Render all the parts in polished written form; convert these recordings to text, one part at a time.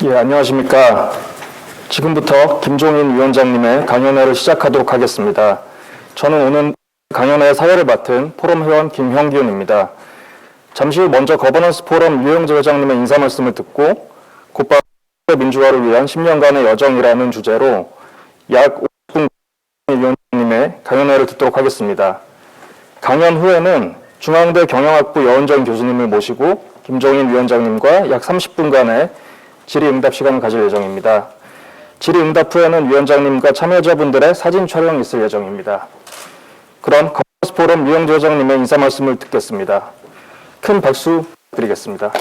예, 안녕하십니까. 지금부터 김종인 위원장님의 강연회를 시작하도록 하겠습니다. 저는 오늘 강연회 사회를 맡은 포럼 회원 김형기훈입니다. 잠시 후 먼저 거버넌스 포럼 유영재 회장님의 인사 말씀을 듣고 곧바로 민주화를 위한 10년간의 여정이라는 주제로 약 50분 위원장님의 강연회를 듣도록 하겠습니다. 강연 후에는 중앙대 경영학부 여은정 교수님을 모시고 김종인 위원장님과 약 30분간의 질의응답 시간을 가질 예정입니다. 질의응답 후에는 위원장님과 참여자분들의 사진 촬영이 있을 예정입니다. 그럼 거버넌스 포럼 유영재 회장님의 인사 말씀을 듣겠습니다. 큰 박수 드리겠습니다.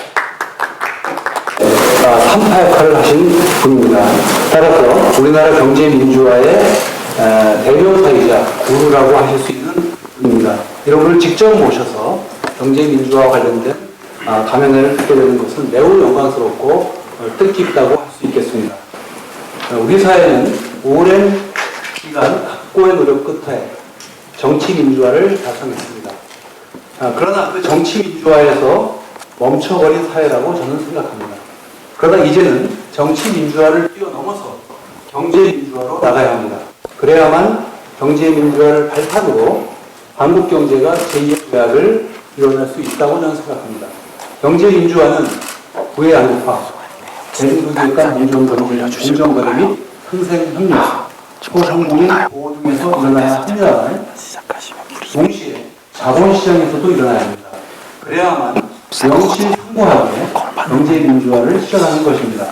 3파 역할을 하신 분입니다. 따라서 우리나라 경제 민주화의 대명사이자 구루라고 하실 수 있는 분입니다. 이런 분을 직접 모셔서 경제 민주화와 관련된 강연회를 듣게 되는 것은 매우 영광스럽고 뜻깊다고 할 수 있겠습니다. 우리 사회는 오랜 기간 각고의 노력 끝에 정치 민주화를 달성했습니다. 그러나 그 정치 민주화에서 멈춰버린 사회라고 저는 생각합니다. 그러나 이제는 정치 민주화를 뛰어넘어서 경제 민주화로 나가야 합니다. 그래야만 경제 민주화를 발판으로 한국 경제가 제2의 도약을 이뤄낼 수 있다고 저는 생각합니다. 경제 민주화는 부의 안정화, 대중소득 간 공정거래 및 흥생협력, 소상공인 보호 등에서 일어나야 합니다만 동시에 자본시장에서도 일어나야 합니다. 그래야만 명실상부하게 경제민주화를 실현하는 것입니다.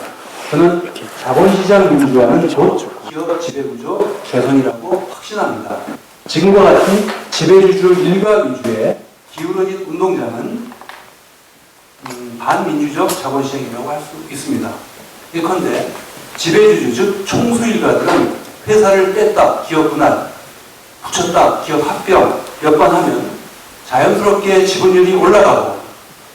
저는 자본시장 민주화는 곧 기업 지배구조 개선이라고 확신합니다. 지금과 같은 지배주주 일가 위주의 기울어진 운동장은 반민주적 자본시장이라고 할 수 있습니다. 예컨대 지배주주 즉 총수 일가들은 회사를 뺐다 기업 분할, 붙였다 기업 합병 몇 번 하면 자연스럽게 지분율이 올라가고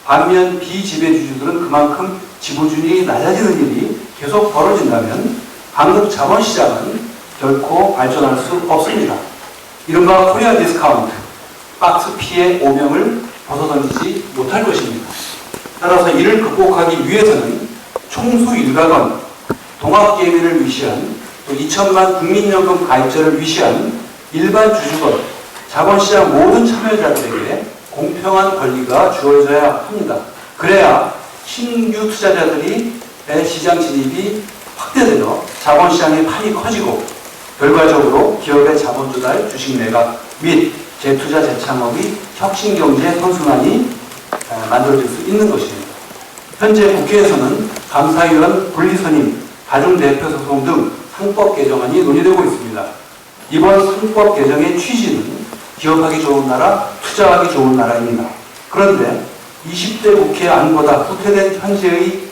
반면 비지배주주들은 그만큼 지분율이 낮아지는 일이 계속 벌어진다면 한국 자본시장은 결코 발전할 수 없습니다. 이른바 코리아 디스카운트, 박스 피해 오명을 벗어던지지 못할 것입니다. 따라서 이를 극복하기 위해서는 총수 일가건, 동학개미를 위시한 또 2천만 국민연금 가입자를 위시한 일반 주주건, 자본시장 모든 참여자들에게 공평한 권리가 주어져야 합니다. 그래야 신규 투자자들이 시장 진입이 확대되어 자본시장의 판이 커지고 결과적으로 기업의 자본 조달, 주식 매각 및 재투자 재창업이 혁신경제 선순환이 만들어질 수 있는 것입니다. 현재 국회에서는 감사위원 분리선임, 다중대표 소송 등 상법 개정안이 논의되고 있습니다. 이번 상법 개정의 취지는 기업하기 좋은 나라, 투자하기 좋은 나라입니다. 그런데 20대 국회 안보다 후퇴된 현재의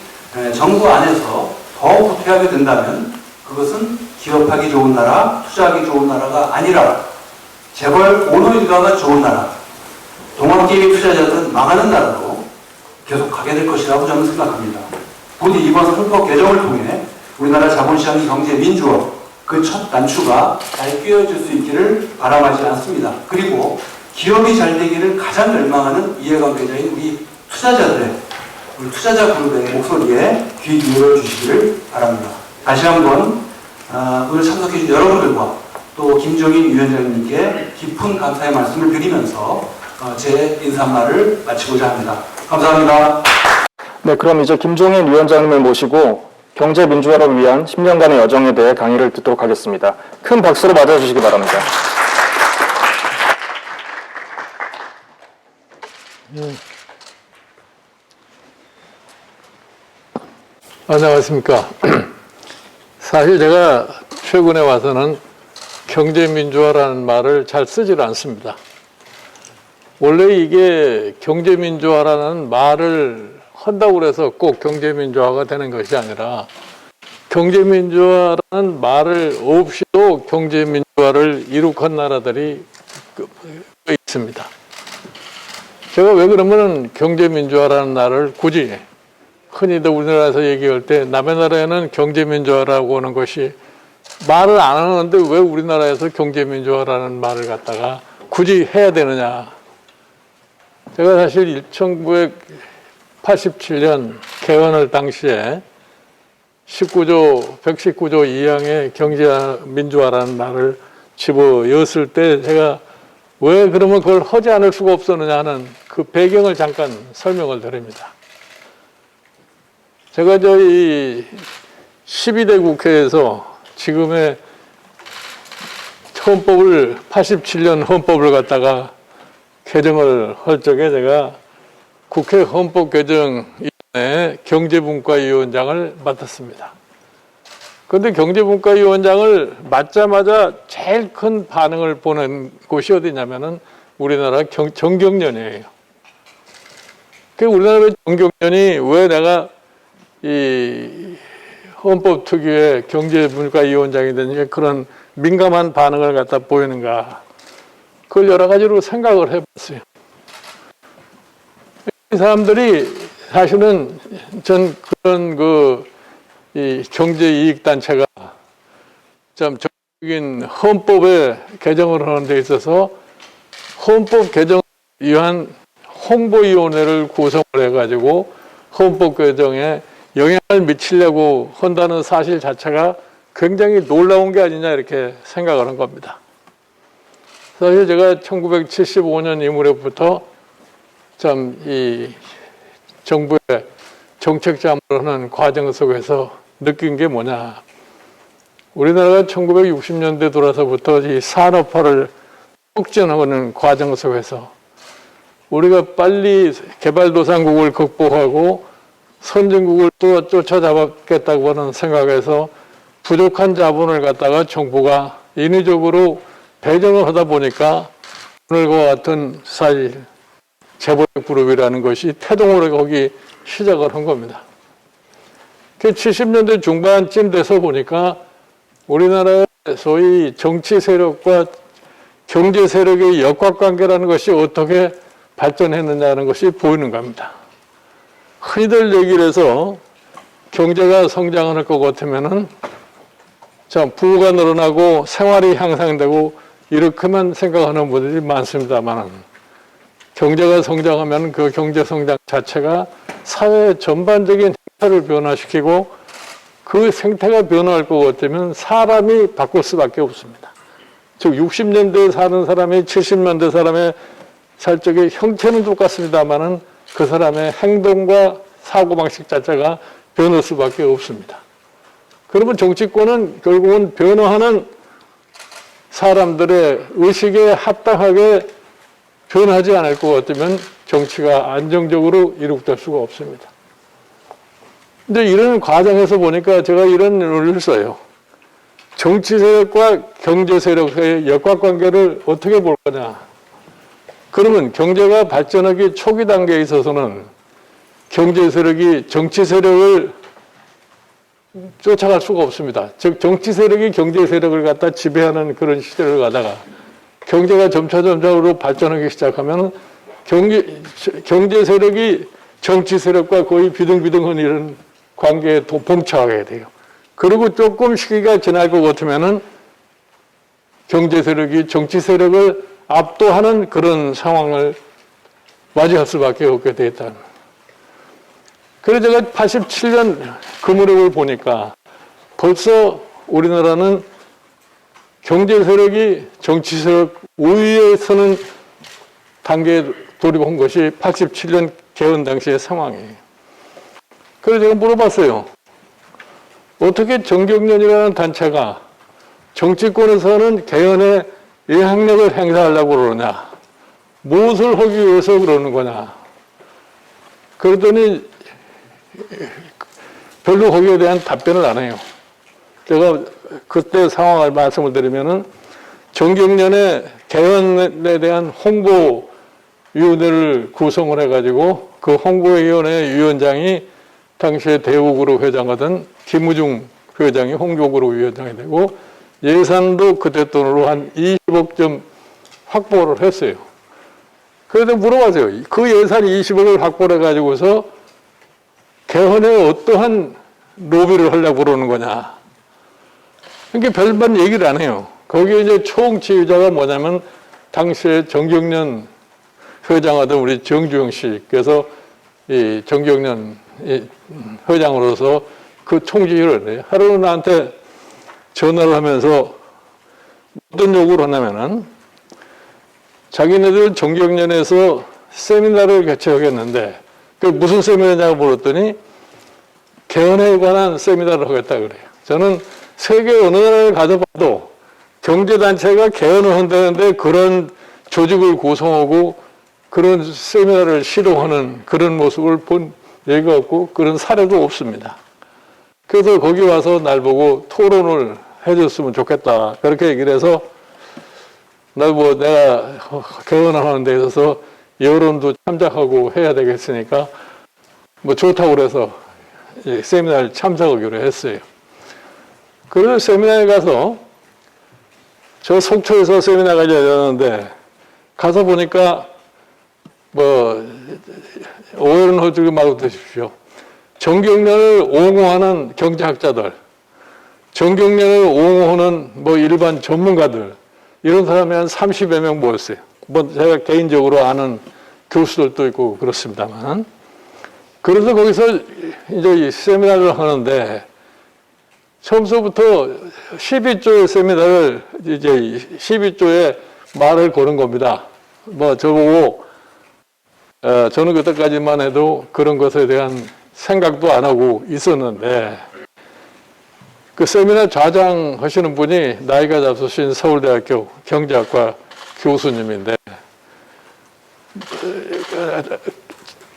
정부 안에서 더 후퇴하게 된다면 그것은 기업하기 좋은 나라, 투자하기 좋은 나라가 아니라 재벌 오너 일가가 좋은 나라, 동학개미 투자자들은 망하는 나라로 계속 가게 될 것이라고 저는 생각합니다. 부디 이번 상법 개정을 통해 우리나라 자본시장 경제 민주화 그 첫 단추가 잘 끼워질 수 있기를 바람하지 않습니다. 그리고 기업이 잘 되기를 가장 열망하는 이해관계자인 우리 투자자들의, 우리 투자자 그룹의 목소리에 귀 기울여 주시기를 바랍니다. 다시 한번 오늘 참석해 주신 여러분들과 또 김종인 위원장님께 깊은 감사의 말씀을 드리면서 제 인사말을 마치고자 합니다. 감사합니다. 네, 그럼 이제 김종인 위원장님을 모시고 경제 민주화를 위한 10년간의 여정에 대해 강의를 듣도록 하겠습니다. 큰 박수로 맞아주시기 바랍니다. 안녕하십니까. 사실 제가 최근에 와서는 경제민주화라는 말을 잘 쓰질 않습니다. 원래 이게 경제민주화라는 말을 한다고 해서 꼭 경제민주화가 되는 것이 아니라 경제민주화라는 말을 없이도 경제민주화를 이룩한 나라들이 있습니다. 제가 왜 그러면 경제민주화라는 말을 굳이 흔히들 우리나라에서 얘기할 때 남의 나라에는 경제민주화라고 하는 것이 말을 안 하는데 왜 우리나라에서 경제민주화라는 말을 갖다가 굳이 해야 되느냐. 제가 사실 1987년 개헌을 당시에 119조 2항의 경제민주화라는 말을 집어였을 때 제가 왜 그러면 그걸 하지 않을 수가 없었느냐 하는 그 배경을 잠깐 설명을 드립니다. 제가 저희 12대 국회에서 지금의 헌법을 87년 헌법을 갖다가 개정을 할 적에 제가 국회 헌법개정위원회 경제분과위원장을 맡았습니다. 그런데 경제분과위원장을 맡자마자 제일 큰 반응을 보낸 곳이 어디냐면은 우리나라 정경련이에요. 그 우리나라 정경련이 왜 내가 이 헌법 특유의 경제분과위원장이 되는 그런 민감한 반응을 갖다 보이는가? 그걸 여러 가지로 생각을 해봤어요. 이 사람들이 사실은 전 그런 이 경제이익단체가 좀 적극적인 헌법의 개정을 하는 데 있어서 헌법 개정을 위한 홍보위원회를 구성을 해가지고 헌법 개정에 영향을 미치려고 한다는 사실 자체가 굉장히 놀라운 게 아니냐 이렇게 생각을 한 겁니다. 사실 제가 1975년 이무렵부터 참 이 정부의 정책 자문을 하는 과정 속에서 느낀 게 뭐냐. 우리나라가 1960년대 돌아서부터 이 산업화를 촉진하는 과정 속에서 우리가 빨리 개발도상국을 극복하고 선진국을 또 쫓아잡았겠다고 하는 생각에서 부족한 자본을 갖다가 정부가 인위적으로 배정을 하다 보니까 오늘과 같은 사실 재벌 그룹이라는 것이 태동으로 거기 시작을 한 겁니다. 70년대 중반쯤 돼서 보니까 우리나라의 소위 정치 세력과 경제 세력의 역학관계라는 것이 어떻게 발전했느냐는 것이 보이는 겁니다. 흔히들 얘기를 해서 경제가 성장할 것 같으면은 자, 부가 늘어나고 생활이 향상되고 이렇게만 생각하는 분들이 많습니다만 경제가 성장하면 그 경제 성장 자체가 사회 전반적인 행태를 변화시키고 그 생태가 변화할 것 같으면 사람이 바꿀 수밖에 없습니다. 즉 60년대에 사는 사람이 70년대 사람의 살 적의 형태는 똑같습니다만 그 사람의 행동과 사고방식 자체가 변할 수밖에 없습니다. 그러면 정치권은 결국은 변화하는 사람들의 의식에 합당하게 변하지 않을 것 같으면 정치가 안정적으로 이룩될 수가 없습니다. 근데 이런 과정에서 보니까 제가 이런 논리를 써요. 정치 세력과 경제 세력의 역학관계를 어떻게 볼 거냐. 그러면 경제가 발전하기 초기 단계에 있어서는 경제 세력이 정치 세력을 쫓아갈 수가 없습니다. 즉 정치 세력이 경제 세력을 갖다 지배하는 그런 시대를 가다가 경제가 점차적으로 발전하기 시작하면 경제 세력이 정치 세력과 거의 비등비등한 이런 관계에 봉착하게 돼요. 그리고 조금 시기가 지날 것 같으면은 경제 세력이 정치 세력을 압도하는 그런 상황을 맞이할 수밖에 없게 되었다는. 그래서 제가 87년 그 무렵을 보니까 벌써 우리나라는 경제 세력이 정치 세력 우위에 서는 단계에 돌입한 것이 87년 개헌 당시의 상황이에요. 그래서 제가 물어봤어요. 어떻게 정경련이라는 단체가 정치권에서는 개헌에 영향력을 행사하려고 그러냐? 무엇을 하기 위해서 그러는 거냐? 그러더니 별로 거기에 대한 답변을 안 해요. 제가 그때 상황을 말씀을 드리면은 정경련의 개헌에 대한 홍보위원회를 구성을 해가지고 그 홍보위원회 위원장이 당시에 대우그룹 회장하던 김우중 회장이 홍보그룹 위원장이 되고 예산도 그때 돈으로 한 20억 좀 확보를 했어요. 그래서 물어봤어요. 그 예산 20억을 확보를 해가지고서 개헌에 어떠한 로비를 하려고 그러는 거냐. 그러니까 별반 얘기를 안 해요. 거기에 이제 총지휘자가 뭐냐면 당시에 정경련 회장하던 우리 정주영 씨. 그래서 이 정경련 회장으로서 그 총지휘를 해요. 하루는 나한테 전화를 하면서 어떤 요구를 하냐면은 자기네들 정경련에서 세미나를 개최하겠는데 그 무슨 세미나냐고 물었더니 개헌에 관한 세미나를 하겠다 그래요. 저는 세계 어느 나라를 가져봐도 경제단체가 개헌을 한다는데 그런 조직을 구성하고 그런 세미나를 시도하는 그런 모습을 본 예가 없고 그런 사례도 없습니다. 그래서 거기 와서 날 보고 토론을 해줬으면 좋겠다. 그렇게 얘기를 해서 내가 개헌하는 데 있어서 여론도 참작하고 해야 되겠으니까 좋다고 그래서 세미나를 참석하기로 했어요. 그래서 세미나에 가서 저 속초에서 세미나가 열렸는데 가서 보니까 오해는 하지 말고 드십시오. 정경련을 옹호하는 경제학자들, 정경련을 옹호하는 일반 전문가들, 이런 사람이 한 30여 명 모였어요. 제가 개인적으로 아는 교수들도 있고 그렇습니다만. 그래서 거기서 이제 세미나를 하는데, 처음서부터 12조의 세미나를, 이제 12조의 말을 거는 겁니다. 저보고, 저는 그때까지만 해도 그런 것에 대한 생각도 안 하고 있었는데, 그 세미나 좌장하시는 분이 나이가 잡수신 서울대학교 경제학과 교수님인데,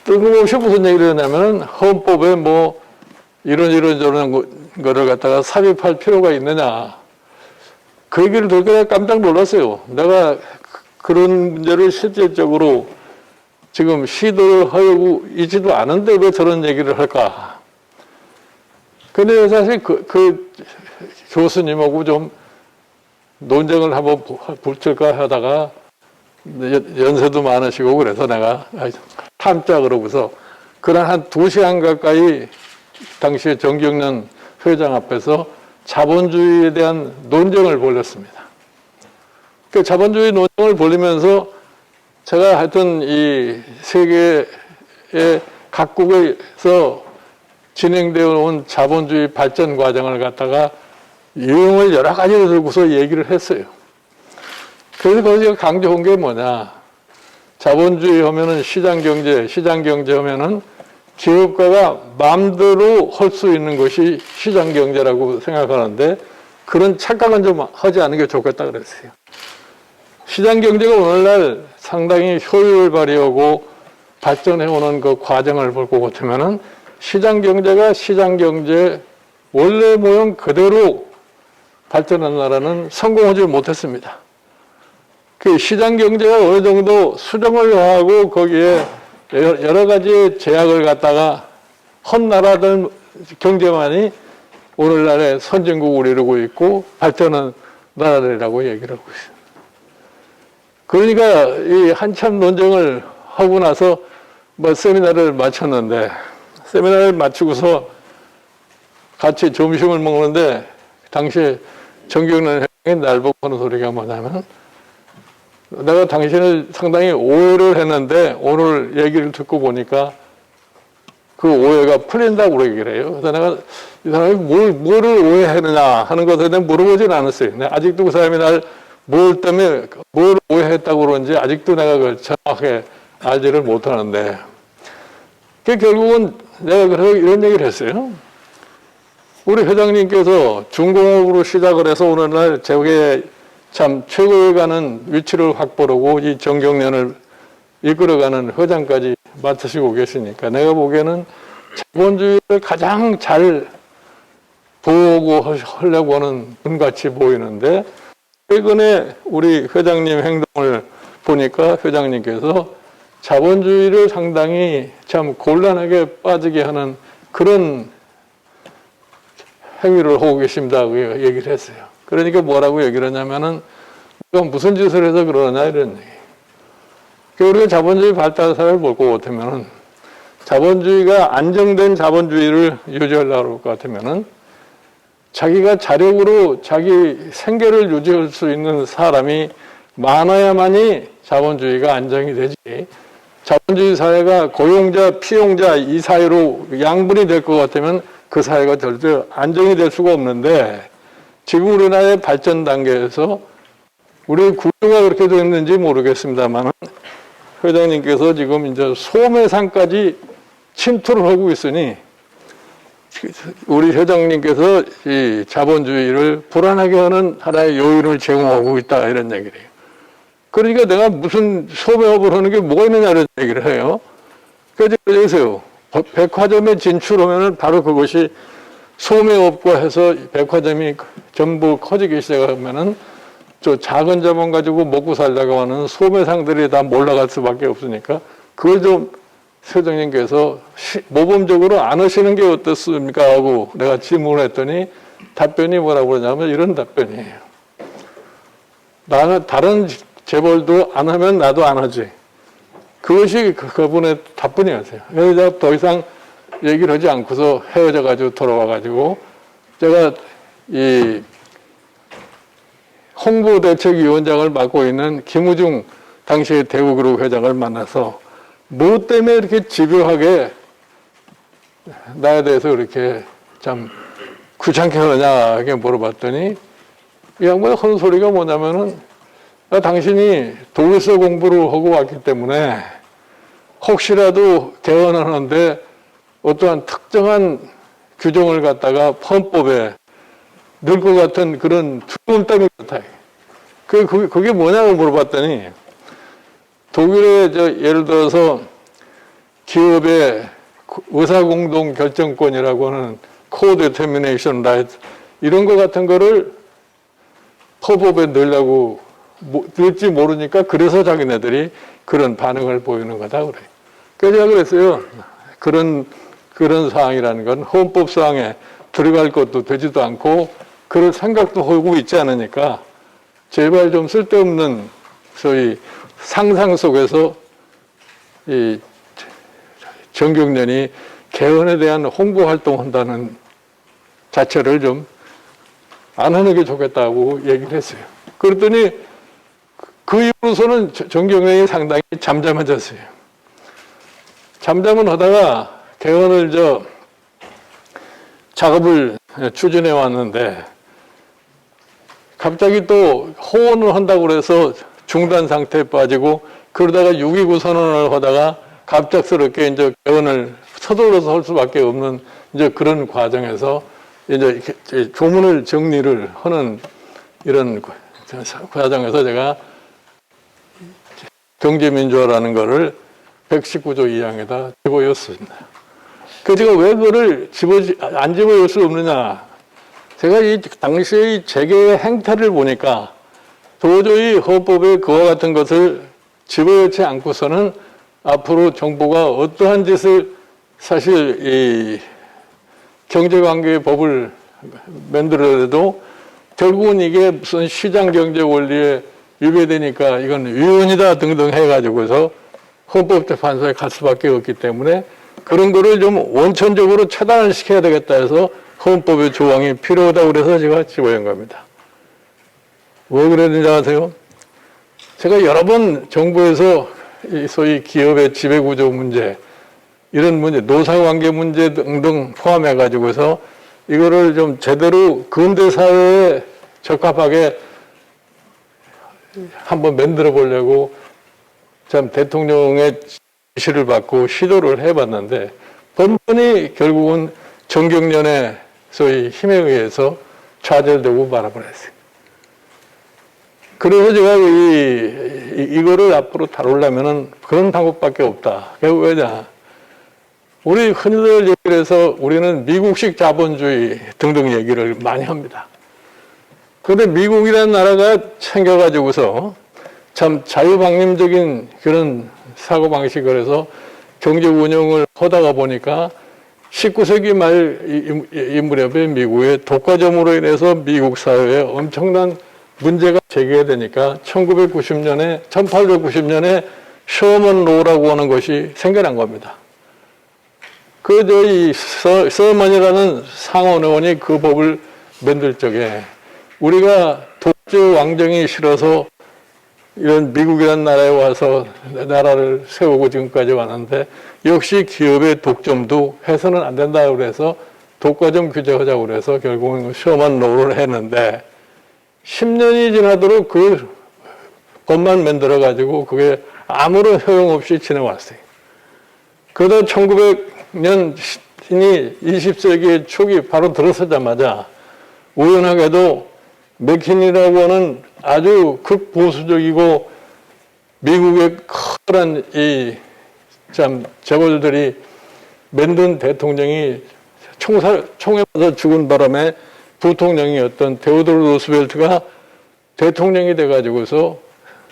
뜬금없이 무슨 얘기를 하냐면, 헌법에 이런 거를 갖다가 삽입할 필요가 있느냐. 그 얘기를 듣고 내가 깜짝 놀랐어요. 내가 그런 문제를 실질적으로 지금 시도를 하려고 있지도 않은데 왜 저런 얘기를 할까? 근데 사실 그 교수님하고 좀 논쟁을 한번 붙일까 하다가 연세도 많으시고 그래서 내가 참자 그러고서 그런 한 2시간 가까이 당시에 정경련 회장 앞에서 자본주의에 대한 논쟁을 벌였습니다. 그 자본주의 논쟁을 벌이면서 제가 하여튼 이 세계의 각국에서 진행되어 온 자본주의 발전 과정을 갖다가 유형을 여러 가지로 들고서 얘기를 했어요. 그래서 거기서 강조한 게 뭐냐. 자본주의 하면은 시장경제 하면은 기업가가 마음대로 할 수 있는 것이 시장경제라고 생각하는데 그런 착각은 좀 하지 않는 게 좋겠다 그랬어요. 시장경제가 오늘날 상당히 효율을 발휘하고 발전해오는 그 과정을 볼 것 같으면은 시장경제가 시장경제 원래 모형 그대로 발전한 나라는 성공하지 못했습니다. 그 시장경제가 어느 정도 수정을 하고 거기에 여러 가지 제약을 갖다가 헌 나라들 경제만이 오늘날의 선진국을 이루고 있고 발전한 나라들이라고 얘기를 하고 있어요. 그러니까 이 한참 논쟁을 하고 나서 세미나를 마쳤는데 세미나를 마치고서 같이 점심을 먹는데 당시에 정경련 회장이 날 보고 하는 소리가 뭐냐면 내가 당신을 상당히 오해를 했는데 오늘 얘기를 듣고 보니까 그 오해가 풀린다고 얘기를 해요. 그래서 내가 이 사람이 뭐를 오해했느냐 하는 것에 대해 물어보진 않았어요. 근데 아직도 그 사람이 날 뭘 때문에 뭘 오해했다고 그러는지 아직도 내가 그걸 정확하게 알지를 못하는데 결국은 내가 그래서 이런 얘기를 했어요. 우리 회장님께서 중공업으로 시작을 해서 오늘날 세계에 참 최고에 가는 위치를 확보하고 이 정경련을 이끌어가는 회장까지 맡으시고 계시니까 내가 보기에는 자본주의를 가장 잘 보호하려고 하는 분같이 보이는데 최근에 우리 회장님 행동을 보니까 회장님께서 자본주의를 상당히 참 곤란하게 빠지게 하는 그런 행위를 하고 계십니다. 얘기를 했어요. 그러니까 뭐라고 얘기를 하냐면은 무슨 짓을 해서 그러냐 이런 얘기. 우리가 자본주의 발달사를 볼 것 같으면은 자본주의가 안정된 자본주의를 유지하려고 할 것 같으면은 자기가 자력으로 자기 생계를 유지할 수 있는 사람이 많아야만이 자본주의가 안정이 되지. 자본주의 사회가 고용자, 피용자 이 사회로 양분이 될 것 같으면 그 사회가 절대 안정이 될 수가 없는데 지금 우리나라의 발전 단계에서 우리 구조가 그렇게 됐는지 모르겠습니다만 회장님께서 지금 이제 소매상까지 침투를 하고 있으니 우리 회장님께서 이 자본주의를 불안하게 하는 하나의 요인을 제공하고 있다 이런 얘기를 해요. 그러니까 내가 무슨 소매업을 하는 게 뭐가 있느냐 이런 얘기를 해요. 그래서 여기서요. 백화점에 진출하면 바로 그것이 소매업과 해서 백화점이 전부 커지기 시작하면은 저 작은 자본 가지고 먹고 살다가 하는 소매상들이 다 몰려갈 수밖에 없으니까 그걸 좀 회장님께서 모범적으로 안 하시는 게 어떻습니까? 하고 내가 질문을 했더니 답변이 뭐라고 그러냐면 이런 답변이에요. 나는 다른 재벌도 안 하면 나도 안 하지. 그것이 그분의 답변이었어요. 그래서 제가 더 이상 얘기를 하지 않고서 헤어져가지고 돌아와가지고 제가 이 홍보대책위원장을 맡고 있는 김우중 당시의 대우그룹 회장을 만나서 뭐 때문에 이렇게 집요하게 나에 대해서 그렇게 참 귀찮게 하느냐 이렇게 물어봤더니 이 양반이 하는 소리가 뭐냐면은 당신이 독일서 공부를 하고 왔기 때문에 혹시라도 개헌을 하는데 어떠한 특정한 규정을 갖다가 헌법에 넣을 것 같은 그런 두려움 때문에 그렇다. 그게 뭐냐고 물어봤더니 독일의 예를 들어서 기업의 의사공동 결정권이라고 하는 co-determination right 이런 것 같은 거를 헌법에 넣으려고 넣을지 모르니까 그래서 자기네들이 그런 반응을 보이는 거다 그래. 그래서 제가 그랬어요. 그런 사항이라는 건 헌법 사항에 들어갈 것도 되지도 않고 그럴 생각도 하고 있지 않으니까 제발 좀 쓸데없는 소위 상상 속에서 이 정경련이 개헌에 대한 홍보 활동한다는 자체를 좀 안 하는 게 좋겠다고 얘기를 했어요. 그랬더니 그 이후로서는 정경련이 상당히 잠잠해졌어요. 잠잠은 하다가 개헌을 작업을 추진해 왔는데 갑자기 또 호언을 한다고 그래서 중단 상태에 빠지고 그러다가 6.29 선언을 하다가 갑작스럽게 이제 개헌을 서둘러서 할 수밖에 없는 이제 그런 과정에서 이제 조문을 정리를 하는 이런 과정에서 제가 경제민주화라는 거를 119조 2항에다 집어넣었습니다. 제가 왜 그거를 안 집어넣을 수 없느냐. 제가 이 당시의 재계의 행태를 보니까 도저히 헌법에 그와 같은 것을 집어넣지 않고서는 앞으로 정부가 어떠한 짓을 사실 이 경제관계의 법을 만들어도 결국은 이게 무슨 시장경제 원리에 위배되니까 이건 위헌이다 등등 해가지고서 헌법재판소에 갈 수밖에 없기 때문에 그런 거를 좀 원천적으로 차단을 시켜야 되겠다 해서 헌법의 조항이 필요하다고 그래서 제가 집어넣은 겁니다. 왜 그랬는지 아세요? 제가 여러 번 정부에서 소위 기업의 지배구조 문제, 이런 문제, 노사관계 문제 등등 포함해가지고서 이거를 좀 제대로 근대사회에 적합하게 한번 만들어 보려고 참 대통령의 지시를 받고 시도를 해봤는데 번번이 결국은 정경련의 소위 힘에 의해서 좌절되고 말아버렸어요. 그래서 제가 이거를 앞으로 다루려면은 그런 방법밖에 없다. 왜냐? 우리 흔히들 얘기를 해서 우리는 미국식 자본주의 등등 얘기를 많이 합니다. 그런데 미국이라는 나라가 챙겨가지고서 참 자유방임적인 그런 사고방식을 해서 경제 운영을 하다가 보니까 19세기 말 이 무렵에 미국의 독과점으로 인해서 미국 사회에 엄청난 문제가 제기되니까 1890년에 셔먼 로라고 하는 것이 생겨난 겁니다. 이 서먼이라는 상원의원이 그 법을 만들 적에 우리가 독재 왕정이 싫어서 이런 미국이라는 나라에 와서 나라를 세우고 지금까지 왔는데 역시 기업의 독점도 해서는 안 된다고 그래서 독과점 규제하자고 그래서 결국은 셔먼 로우를 했는데 10년이 지나도록 그 법만 만들어가지고 그게 아무런 효용 없이 지내왔어요. 그러다 1900년이 20세기 초기 바로 들어서자마자 우연하게도 맥킨리라고 하는 아주 극보수적이고 미국의 커다란 참 재벌들이 만든 대통령이 총에 맞아 죽은 바람에 부통령이었던 테오도르 루스벨트가 대통령이 돼가지고서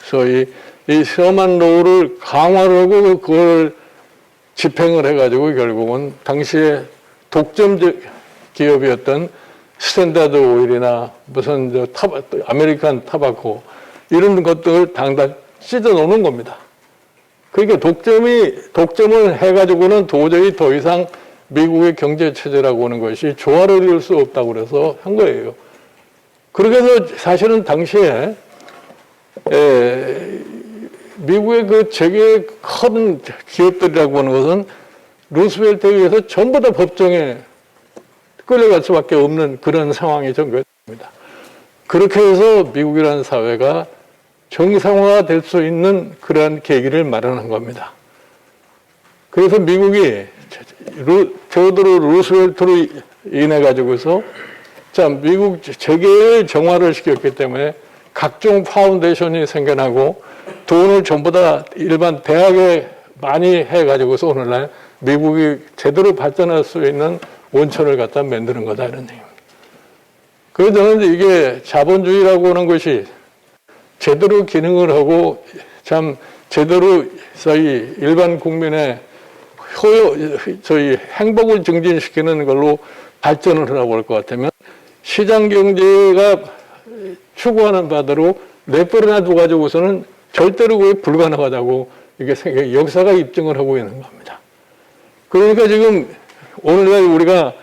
소위 이 셔먼 로우를 강화를 하고 그걸 집행을 해가지고 결국은 당시에 독점적 기업이었던 스탠다드 오일이나 무슨 아메리칸 타바코 이런 것들을 당다 찢어 놓는 겁니다. 그러니까 독점을 해가지고는 도저히 더 이상 미국의 경제 체제라고 하는 것이 조화를 이룰 수 없다고 그래서 한 거예요. 그렇게 해서 사실은 당시에 미국의 그 세계의 큰 기업들이라고 하는 것은 루스벨트에 의해서 전부 다 법정에 끌려갈 수밖에 없는 그런 상황이 전개됩니다. 그렇게 해서 미국이라는 사회가 정상화될 수 있는 그러한 계기를 마련한 겁니다. 그래서 미국이 테오도르 루스벨트로 인해 가지고서 참 미국 재계를 정화를 시켰기 때문에 각종 파운데이션이 생겨나고 돈을 전부 다 일반 대학에 많이 해가지고서 오늘날 미국이 제대로 발전할 수 있는 원천을 갖다 만드는 거다 이런 얘기입니다. 그래서 저는 이게 자본주의라고 하는 것이 제대로 기능을 하고 참 제대로 저희 일반 국민의 저희 행복을 증진시키는 걸로 발전을 하라고 할 것 같으면 시장 경제가 추구하는 바대로 내버려 놔둬가지고서는 절대로 그게 불가능하다고 이게 역사가 입증을 하고 있는 겁니다. 그러니까 지금 오늘날 우리가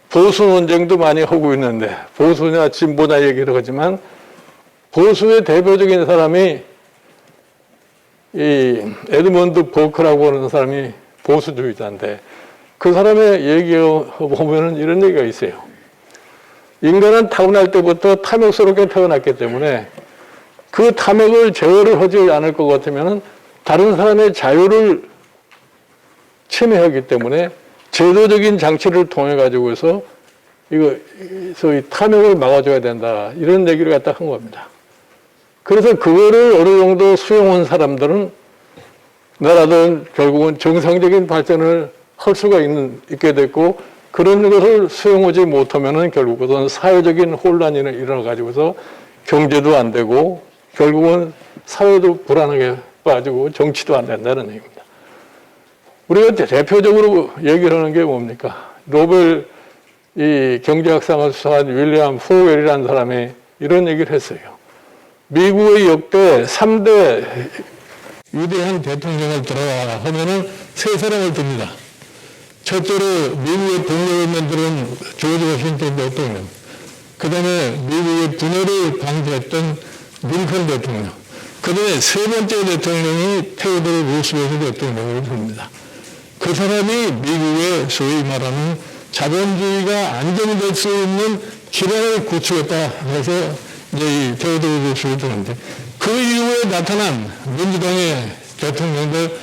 보수 논쟁도 많이 하고 있는데 보수냐 진보냐 얘기를 하지만 보수의 대표적인 사람이 이 에드먼드 버크라고 하는 사람이 보수주의자인데 그 사람의 얘기에 보면은 이런 얘기가 있어요. 인간은 타고날 때부터 탐욕스럽게 태어났기 때문에 그 탐욕을 제어를 하지 않을 것 같으면 다른 사람의 자유를 침해하기 때문에 제도적인 장치를 통해 가지고서 이거 소위 탐욕을 막아줘야 된다 이런 얘기를 갖다 한 겁니다. 그래서 그거를 어느 정도 수용한 사람들은 나라도 결국은 정상적인 발전을 할 수가 있게 됐고 그런 것을 수용하지 못하면은 결국은 사회적인 혼란이 일어나가지고서 경제도 안 되고 결국은 사회도 불안하게 빠지고 정치도 안 된다는 얘기입니다. 우리가 대표적으로 얘기를 하는 게 뭡니까? 노벨 이 경제학상을 수상한 윌리엄 포웰이라는 사람이 이런 얘기를 했어요. 미국의 역대 3대 위대한 대통령을 들어라 하면은 세 사람을 듭니다. 첫째로 미국의 독립을 만드는 조지 워싱턴 대통령, 그 다음에 미국의 분열을 방지했던 링컨 대통령, 그 다음에 세 번째 대통령이 테오도르 루스벨트 대통령을 듭니다. 그 사람이 미국의 소위 말하는 자본주의가 안정될 수 있는 기반을 구축했다 해서 이제 이 테오도르 루스벨트인데 그 이후에 나타난 민주당의 대통령들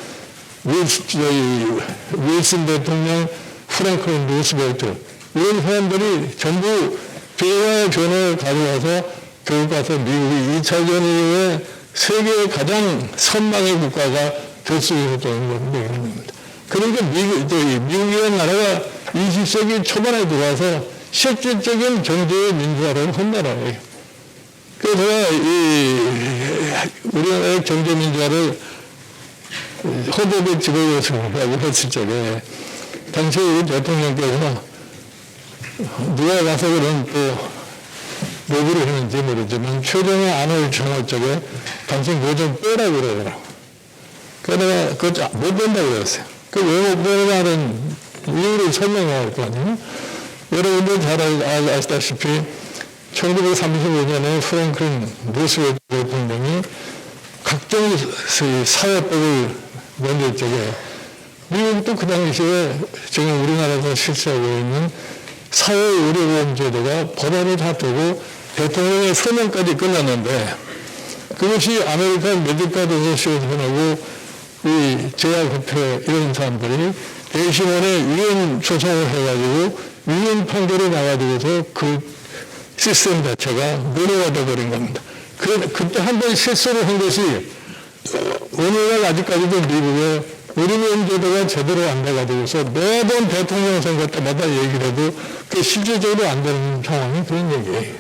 윌슨 대통령, 프랭클린 루스벨트 이런 사람들이 전부 비화의 변화를 가져와서 결국 가서 미국이 2차전 이후에 세계의 가장 선망의 국가가 될 수 있었다는 겁니다. 그러니까 미국이라는 나라가 20세기 초반에 들어와서 실질적인 경제 민주화를 한 나라예요. 그래서 우리나라의 경제 민주화를 헌법에 집어넣으라고 했을 적에 당시 우리 대통령께서 누가 가서 그런 또 로비를 했는지 모르지만 최종의 안을 정할 적에 당신 그거 좀 빼라고 그러더라고. 그래서 내가 그거 못 뺀다고 그랬어요. 그 왜 못 빼라는 이유를 설명해야 할 거 아니에요? 여러분들 잘 아시다시피 1935년에 프랭클린 루스벨트 대통령이 각종 사회법을 만들 적에 미국도 그 당시에 지금 우리나라에서 실시하고 있는 사회의료보험제도가 법안이 다 되고 대통령의 서명까지 끝났는데 그것이 아메리칸 메디컬 어소시에이션하고 이 제약협회 이런 사람들이 대심원에 위헌 소송을 해가지고 위헌 판결이 나가지고서 그 시스템 자체가 무효가 되어버린 겁니다. 그때 한 번 실수를 한 것이 오늘날 아직까지도 미국에 의료보험제도가 제대로 안 돼가지고서 매번 대통령 선거 때마다 얘기를 해도 그게 실질적으로 안 되는 상황이 그런 얘기예요.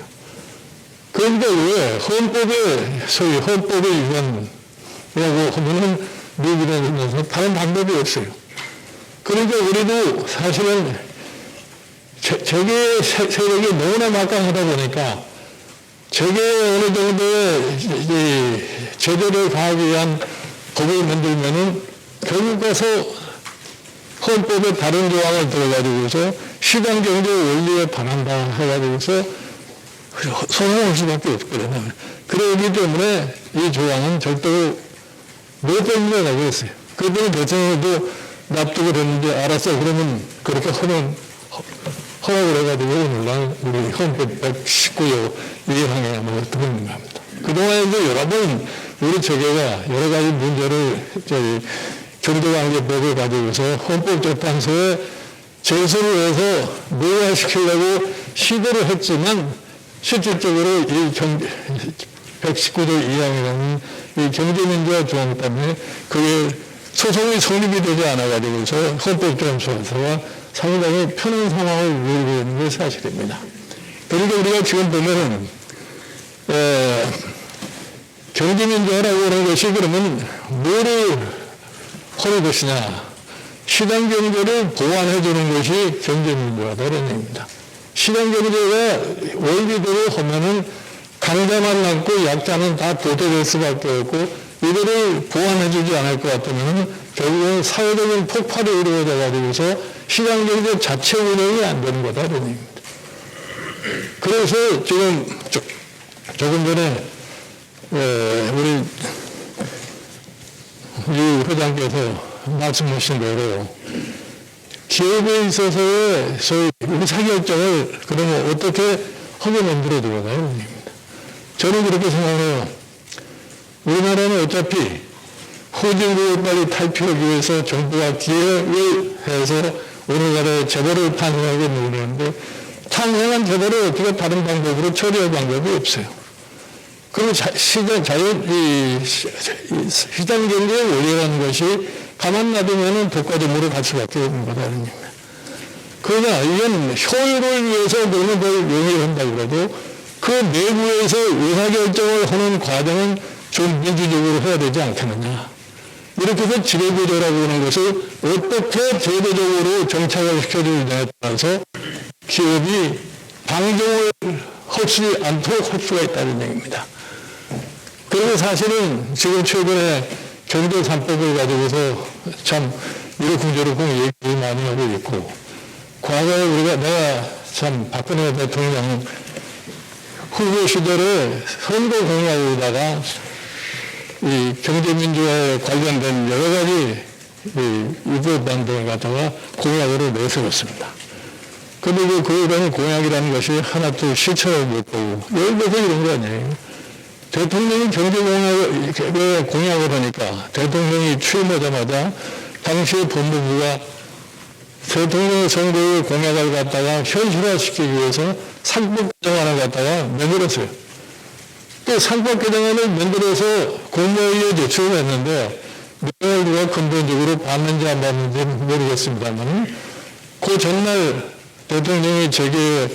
그런데 왜 헌법에 소위 헌법의 위반이라고 하면은 미국에서 다른 방법이 없어요. 그러니까 우리도 사실은 재계 세력이 너무나 막강하다 보니까 재계 어느 정도의 제도를 가하기 위한 법을 만들면은 결국 가서 헌법의 다른 조항을 들어가지고서 시장경제 원리에 반한다 해가지고서 소송할 수밖에 없거든요. 그러기 때문에 이 조항은 절대로 뭐 때문에라고 했어요. 그랬더니 대통령도 납득을 했는데 알았어. 그러면 그렇게 허락을 해가지고 오늘날 우리 헌법 119조 위반에 아마 들어있는 겁니다. 그동안에도 여러 번 우리 체계가 여러 가지 문제를 경제관계법을 가지고서 헌법재판소에 제소를 해서 무효화시키려고 시도를 했지만 실질적으로 이 119조 2항이라는 이 경제민주화 조항 때문에 그게 소송이 성립이 되지 않아가지고서 헌법재판소가 상당히 편한 상황을 누리고 있는 게 사실입니다. 그러니까 우리가 지금 보면은 경제민주화라고 하는 것이 그러면 뭐를 하는 것이냐. 시장경제를 보완해주는 것이 경제민주화다라는 얘기입니다. 시장경제가 원리대로 하면은 강자만 남고 약자는 다 도태될 수밖에 없고 이거를 보완해주지 않을 것 같으면 결국은 사회적인 폭발이 이루어져 가지고서 시장경제 자체 운영이 안 되는 거다라는 얘기입니다. 그래서 지금 조금 전에 우리 유 회장께서 말씀하신 대로 기업에 있어서의 소위 의사결정을 그러면 어떻게 하게 만들어 들어가요? 저는 그렇게 생각해요. 우리나라는 어차피 후진국을 빨리 탈피하기 위해서 정부가 기획을 해서 우리나라의 재벌을 탄생하게 노리는데 탄생한 재벌을 어떻게 다른 방법으로 처리할 방법이 없어요. 그리고 시장 경제의 원리라는 것이 가만 놔두면 독과점으로 갈 수밖에 없는 거다는 얘기입니다. 그러나 이건 효율을 위해서 너무 걸 용의를 한다고 해도 그 내부에서 의사결정을 하는 과정은 좀 민주적으로 해야 되지 않겠느냐. 이렇게 해서 지배구조라고 하는 것을 어떻게 제도적으로 정착을 시켜주느냐에 따라서 기업이 방종을 하지 않도록 할 수가 있다는 얘기입니다. 그리고 사실은 지금 최근에 경제 3법을 가지고서 참 이러쿵저러쿵 얘기를 많이 하고 있고 과거에 내가 참 박근혜 대통령 후보 시절에 선거 공약으로다가 이 경제민주화에 관련된 여러 가지 의법안들을 갖다가 공약으로 내세웠습니다. 그런데 그런 공약이라는 것이 하나도 실천을 못하고 예를 들어서 이런 거 아니에요. 대통령이 공약을 하니까 대통령이 취임하자마자 당시의 법무부가 대통령 선거의 공약을 갖다가 현실화시키기 위해서 상법 개정안을 갖다가 만들었어요. 또 상법 개정안을 만들어서 국무회의에 제출을 했는데 내용을 누가 근본적으로 봤는지 안 봤는지 모르겠습니다만 그 전날 대통령이 재계를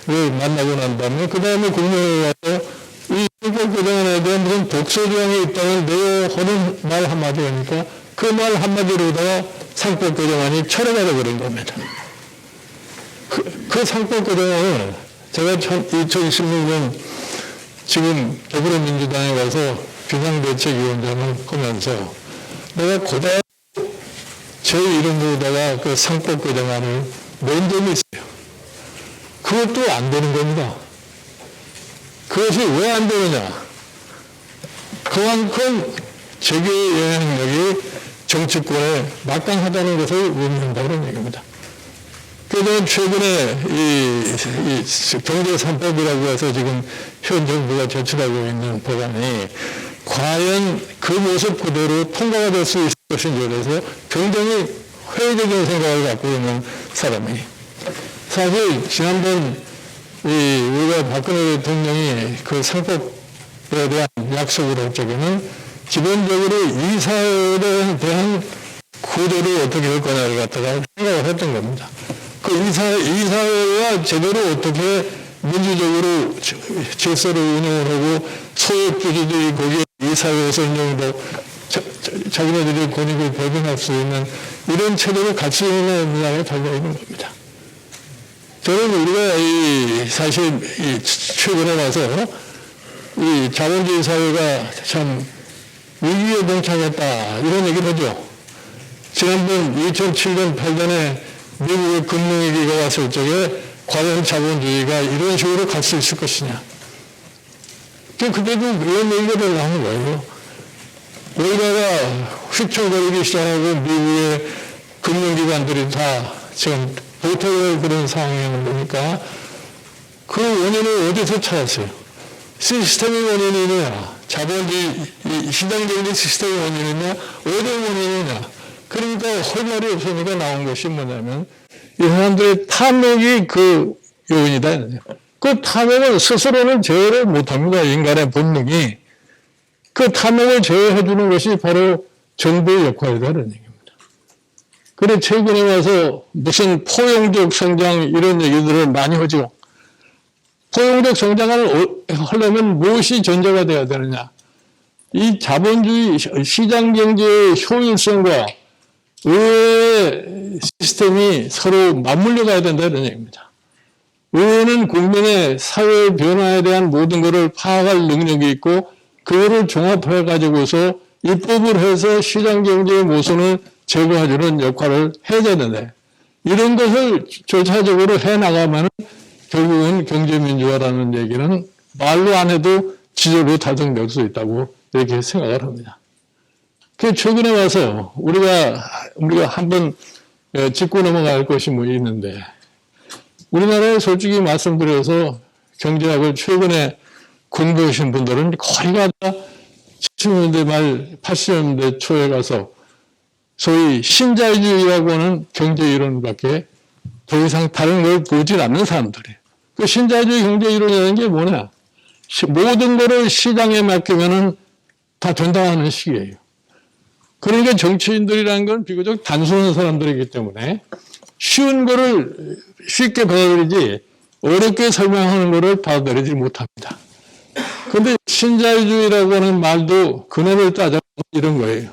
만나고 난 다음에 그 다음에 국무회의에 와서 이 상법 개정안에 대한 무슨 독소조항이 있다는 내용하는 말 한마디 하니까 그 말 한마디로다가 상법 개정안이 철회가 되어버린 겁니다. 그 상법 개정안을 제가 2016년 지금 더불어민주당에 가서 비상대책위원장을 하면서 내가 그대로 제 이름으로다가 그 상법 개정안을 낸 점이 있어요. 그것도 안 되는 겁니다. 그것이 왜 안 되느냐. 그만큼 재계의 영향력이 정치권에 막강하다는 것을 의미한다는 얘기입니다. 그래서 최근에 이 경제 3법이라고 해서 지금 현 정부가 제출하고 있는 법안이 과연 그 모습 그대로 통과가 될 수 있을 것인지 그래서 굉장히 회의적인 생각을 갖고 있는 사람이. 사실 지난번 우리가 박근혜 대통령이 그 상법에 대한 약속을 할 적에는 기본적으로 이 사회에 대한 구조를 어떻게 할 거냐를 갖다가 생각을 했던 겁니다. 그 이 사회와 제대로 어떻게 민주적으로 질서를 운영을 하고 소액주주들이 거기에 이 사회에서 운영으로 자기네들의 권익을 배분할 수 있는 이런 체제를 같이 운영하느냐에 달려있는 겁니다. 저는 우리가 사실 최근에 와서 이 자본주의 사회가 참 위기에 봉착했다 이런 얘기를 하죠. 지난번 2007년 8년에 미국의 금융위기가 왔을 적에 과연 자본주의가 이런 식으로 갈 수 있을 것이냐. 그때도 이런 얘기가 나오는 거예요. 우리나라가 휘청거리기 시작하고 미국의 금융기관들이 다 지금 보태는 그런 상황이 보니까 그 원인을 어디서 찾았어요? 시스템의 원인이냐, 자본주의 시장경제 시스템의 원인이냐, 어떤 원인이냐. 그러니까 할 말이 없으니까 나온 것이 뭐냐면 이 사람들의 탐욕이 그 요인이다. 그 탐욕은 스스로는 제어를 못합니다. 인간의 본능이. 그 탐욕을 제어해 주는 것이 바로 정부의 역할이라는 얘기입니다. 그래 최근에 와서 무슨 포용적 성장 이런 얘기들을 많이 하죠. 포용적 성장을 하려면 무엇이 전제가 돼야 되느냐. 이 자본주의 시장경제의 효율성과 의회의 시스템이 서로 맞물려 가야 된다는 얘기입니다. 의회는 국민의 사회 변화에 대한 모든 것을 파악할 능력이 있고 그거를 종합해 가지고서 입법을 해서 시장경제의 모순을 제거해주는 역할을 해야 되는데 이런 것을 절차적으로 해나가면 결국은 경제민주화라는 얘기는 말로 안 해도 지적으로 달성될 수 있다고 이렇게 생각을 합니다. 그 최근에 와서 우리가 한번 짚고 넘어갈 것이 뭐 있는데 우리나라에 솔직히 말씀드려서 경제학을 최근에 공부하신 분들은 거의가 다 70년대 말 80년대 초에 가서 소위 신자유주의라고 하는 경제 이론밖에 더 이상 다른 걸 보질 않는 사람들이에요. 그 신자유주의 경제 이론이라는 게 뭐냐? 모든 거를 시장에 맡기면은 다 된다는 식이에요. 그러니까 정치인들이라는 건 비교적 단순한 사람들이기 때문에 쉬운 거를 쉽게 받아들이지 어렵게 설명하는 거를 받아들이지 못합니다. 그런데 신자유주의라고 하는 말도 근원을 따져 이런 거예요.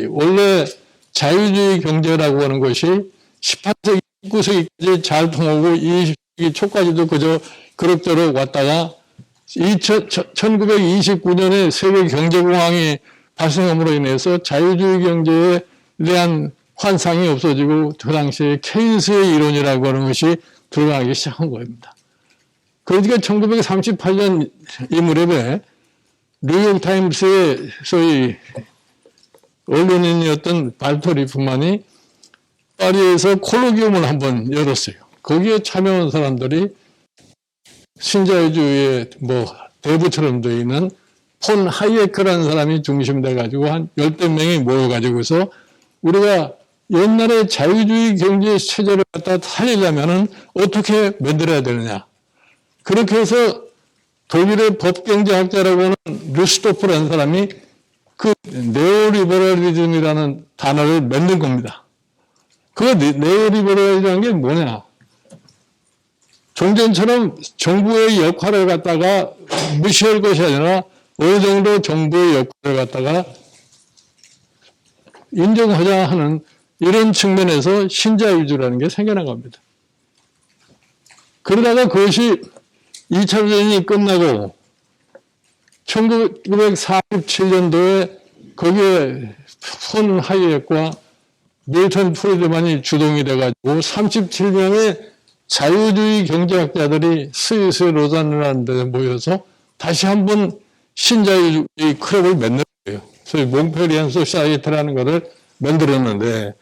원래 자유주의 경제라고 하는 것이 18세기, 19세기까지 잘 통하고 20세기 초까지도 그저 그럭저럭 왔다가 1929년에 세계 경제공황이 발생함으로 인해서 자유주의 경제에 대한 환상이 없어지고 그 당시에 케인스의 이론이라고 하는 것이 들어가기 시작한 겁니다. 그러니까 1938년 이 무렵에 뉴욕타임스의 소위 언론인이었던 발토 리프만이 파리에서 콜로기움을 한번 열었어요. 거기에 참여한 사람들이 신자유주의의 뭐 대부처럼 되어 있는 폰 하이에크라는 사람이 중심돼 가지고 한 10여 명이 모여 가지고서 우리가 옛날에 자유주의 경제 체제를 갖다 살리려면은 어떻게 만들어야 되느냐. 그렇게 해서 독일의 법경제학자라고 하는 류스토프라는 사람이 그 네오리버럴리즘이라는 단어를 만든 겁니다. 그 네오리버럴이라는 게 뭐냐. 종전처럼 정부의 역할을 갖다가 무시할 것이 아니라 어느 정도 정부의 역할을 갖다가 인정하자 하는 이런 측면에서 신자유주의라는 게 생겨난 겁니다. 그러다가 그것이 2차 대전이 끝나고 1947년도에 거기에 폰 하이에크와 밀턴 프리드만이 주동이 돼가지고 37명의 자유주의 경제학자들이 스위스 로잔이라는 데 모여서 다시 한번 신자유주의 클럽을 만든 거예요. 소위 몽페리안 소사이어티라는 것을 만들었는데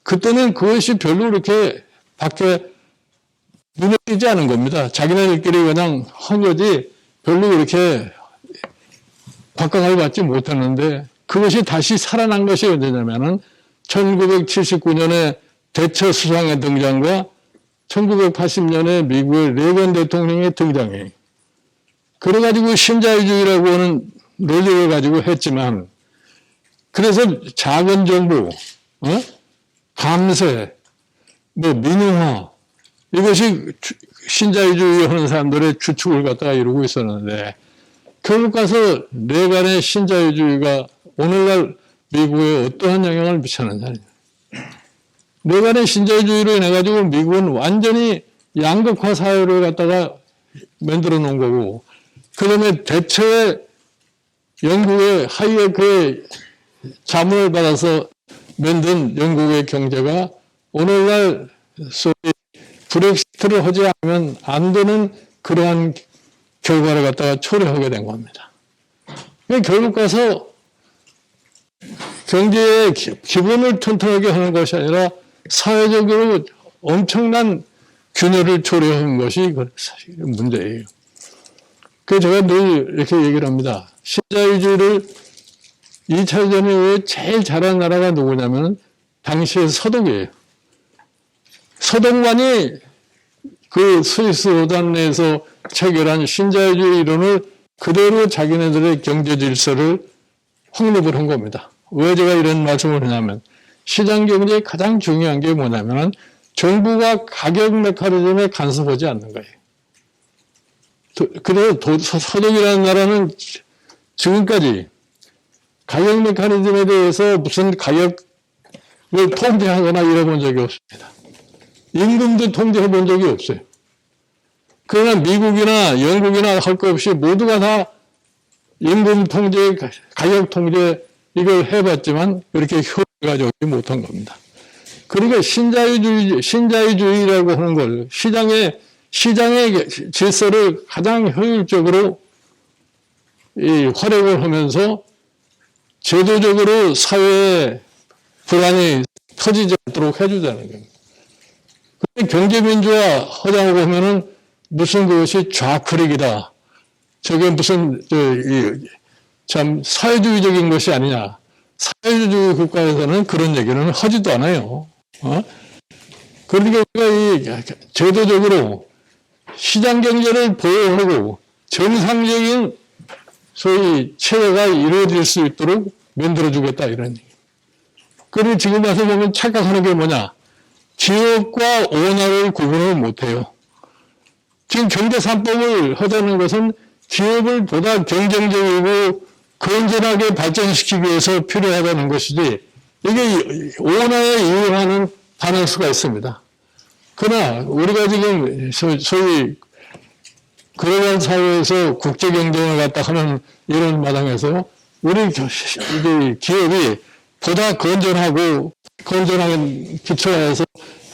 그때는 그것이 별로 그렇게 밖에 눈에 띄지 않은 겁니다. 자기네들끼리 그냥 한 거지 별로 그렇게 박강을 받지 못했는데 그것이 다시 살아난 것이 언제냐면은 1979년에 대처 수상의 등장과 1980년에 미국의 레건 대통령의 등장이 그래가지고 신자유주의라고 하는 논리를 가지고 했지만 그래서 작은 정부, 감세, 민영화 이것이 신자유주의 하는 사람들의 주축을 갖다가 이루고 있었는데 결국 가서 레간의 신자유주의가 오늘날 미국에 어떠한 영향을 미쳤느냐. 레간의 신자유주의로 인해 가지고 미국은 완전히 양극화 사회를 갖다가 만들어 놓은 거고 그다음에 대체의 영국의 하이에크의 자문을 받아서 만든 영국의 경제가 오늘날 소위 브렉시트를 하지 않으면 안 되는 그러한 결과를 갖다가 초래하게 된 겁니다. 결국 가서 경제의 기본을 튼튼하게 하는 것이 아니라 사회적으로 엄청난 균열을 초래한 것이 사실 문제예요. 그래서 제가 늘 이렇게 얘기를 합니다. 신자유주의를 2차 대전 이후에 제일 잘한 나라가 누구냐면 당시의 서독이에요. 서독만이 그 스위스 로단 내에서 체결한 신자유주의 이론을 그대로 자기네들의 경제 질서를 확립을 한 겁니다. 왜 제가 이런 말씀을 하냐면 시장 경제의 가장 중요한 게 뭐냐면 정부가 가격 메커니즘에 간섭하지 않는 거예요. 그래서 서독이라는 나라는 지금까지 가격 메커니즘에 대해서 무슨 가격을 통제하거나 이래본 적이 없습니다. 임금도 통제해 본 적이 없어요. 그러나 미국이나 영국이나 할 것 없이 모두가 다 임금 통제, 가격 통제 이걸 해봤지만 그렇게 효과가 오지 못한 겁니다. 그러니까 신자유주의라고 하는 걸 시장의 질서를 가장 효율적으로 활용을 하면서 제도적으로 사회에 불안이 터지지 않도록 해주자는 겁니다. 경제민주화 하자고 하면은 무슨 그것이 좌클릭이다. 저게 무슨 참 사회주의적인 것이 아니냐. 사회주의 국가에서는 그런 얘기는 하지도 않아요. 그러니까 우리가 이 제도적으로 시장 경제를 보호하고 정상적인 소위 체계가 이루어질 수 있도록 만들어주겠다 이런 얘기. 그리고 지금 와서 보면 착각하는 게 뭐냐. 기업과 오너를 구분을 못해요. 지금 경제 3법을 하자는 것은 기업을 보다 경쟁적이고 건전하게 발전시키기 위해서 필요하다는 것이지 이게 오너에 이용하는 반응수가 있습니다. 그러나 우리가 지금 소위 글로벌 사회에서 국제 경쟁을 갖다 하는 이런 마당에서 우리 기업이 보다 건전하고 건전한 기초에서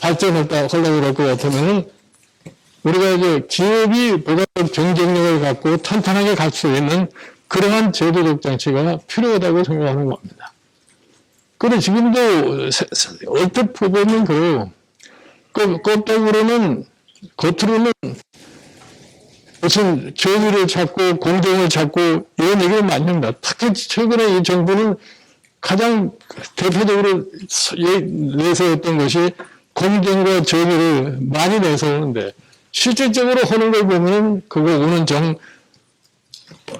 발전했다 하려고 할 것 같으면은 우리가 이제 기업이 보다 경쟁력을 갖고 탄탄하게 갈 수 있는 그러한 제도적 장치가 필요하다고 생각하는 겁니다. 그런데 지금도 얼핏 보면 그래요. 겉으로는 무슨 정의를 찾고 공정을 찾고 이런 얘기를 많이 합니다. 특히 최근에 이 정부는 가장 대표적으로 내세웠던 것이 공정과 정의를 많이 내세우는데 실질적으로 하는 걸 보면 그거 오는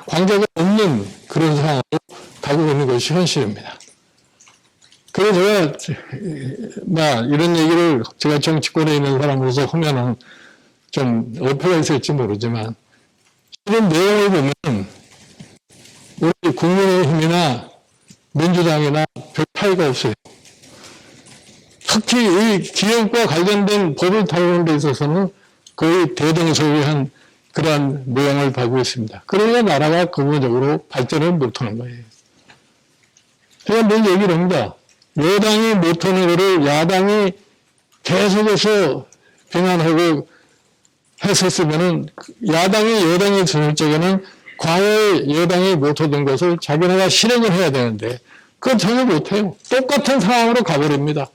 관계가 없는 그런 상황으로 가고 있는 것이 현실입니다. 그래서 제가 이런 얘기를 제가 정치권에 있는 사람으로서 하면은 좀 어폐가 있을지 모르지만 이런 내용을 보면 우리 국민의힘이나 민주당이나 별 차이가 없어요. 특히 이 기업과 관련된 법을 다루는 데 있어서는 거의 대동소이한 그러한 모양을 밟고 있습니다. 그러니까 나라가 근본적으로 발전을 못하는 거예요. 제가 늘 얘기를 합니다. 여당이 못하는 것을 야당이 계속해서 비난하고 했었으면은 야당이 여당이 들을 적에는 과거에 여당이 못하던 것을 자기네가 실행을 해야 되는데 그건 전혀 못해요. 똑같은 상황으로 가버립니다.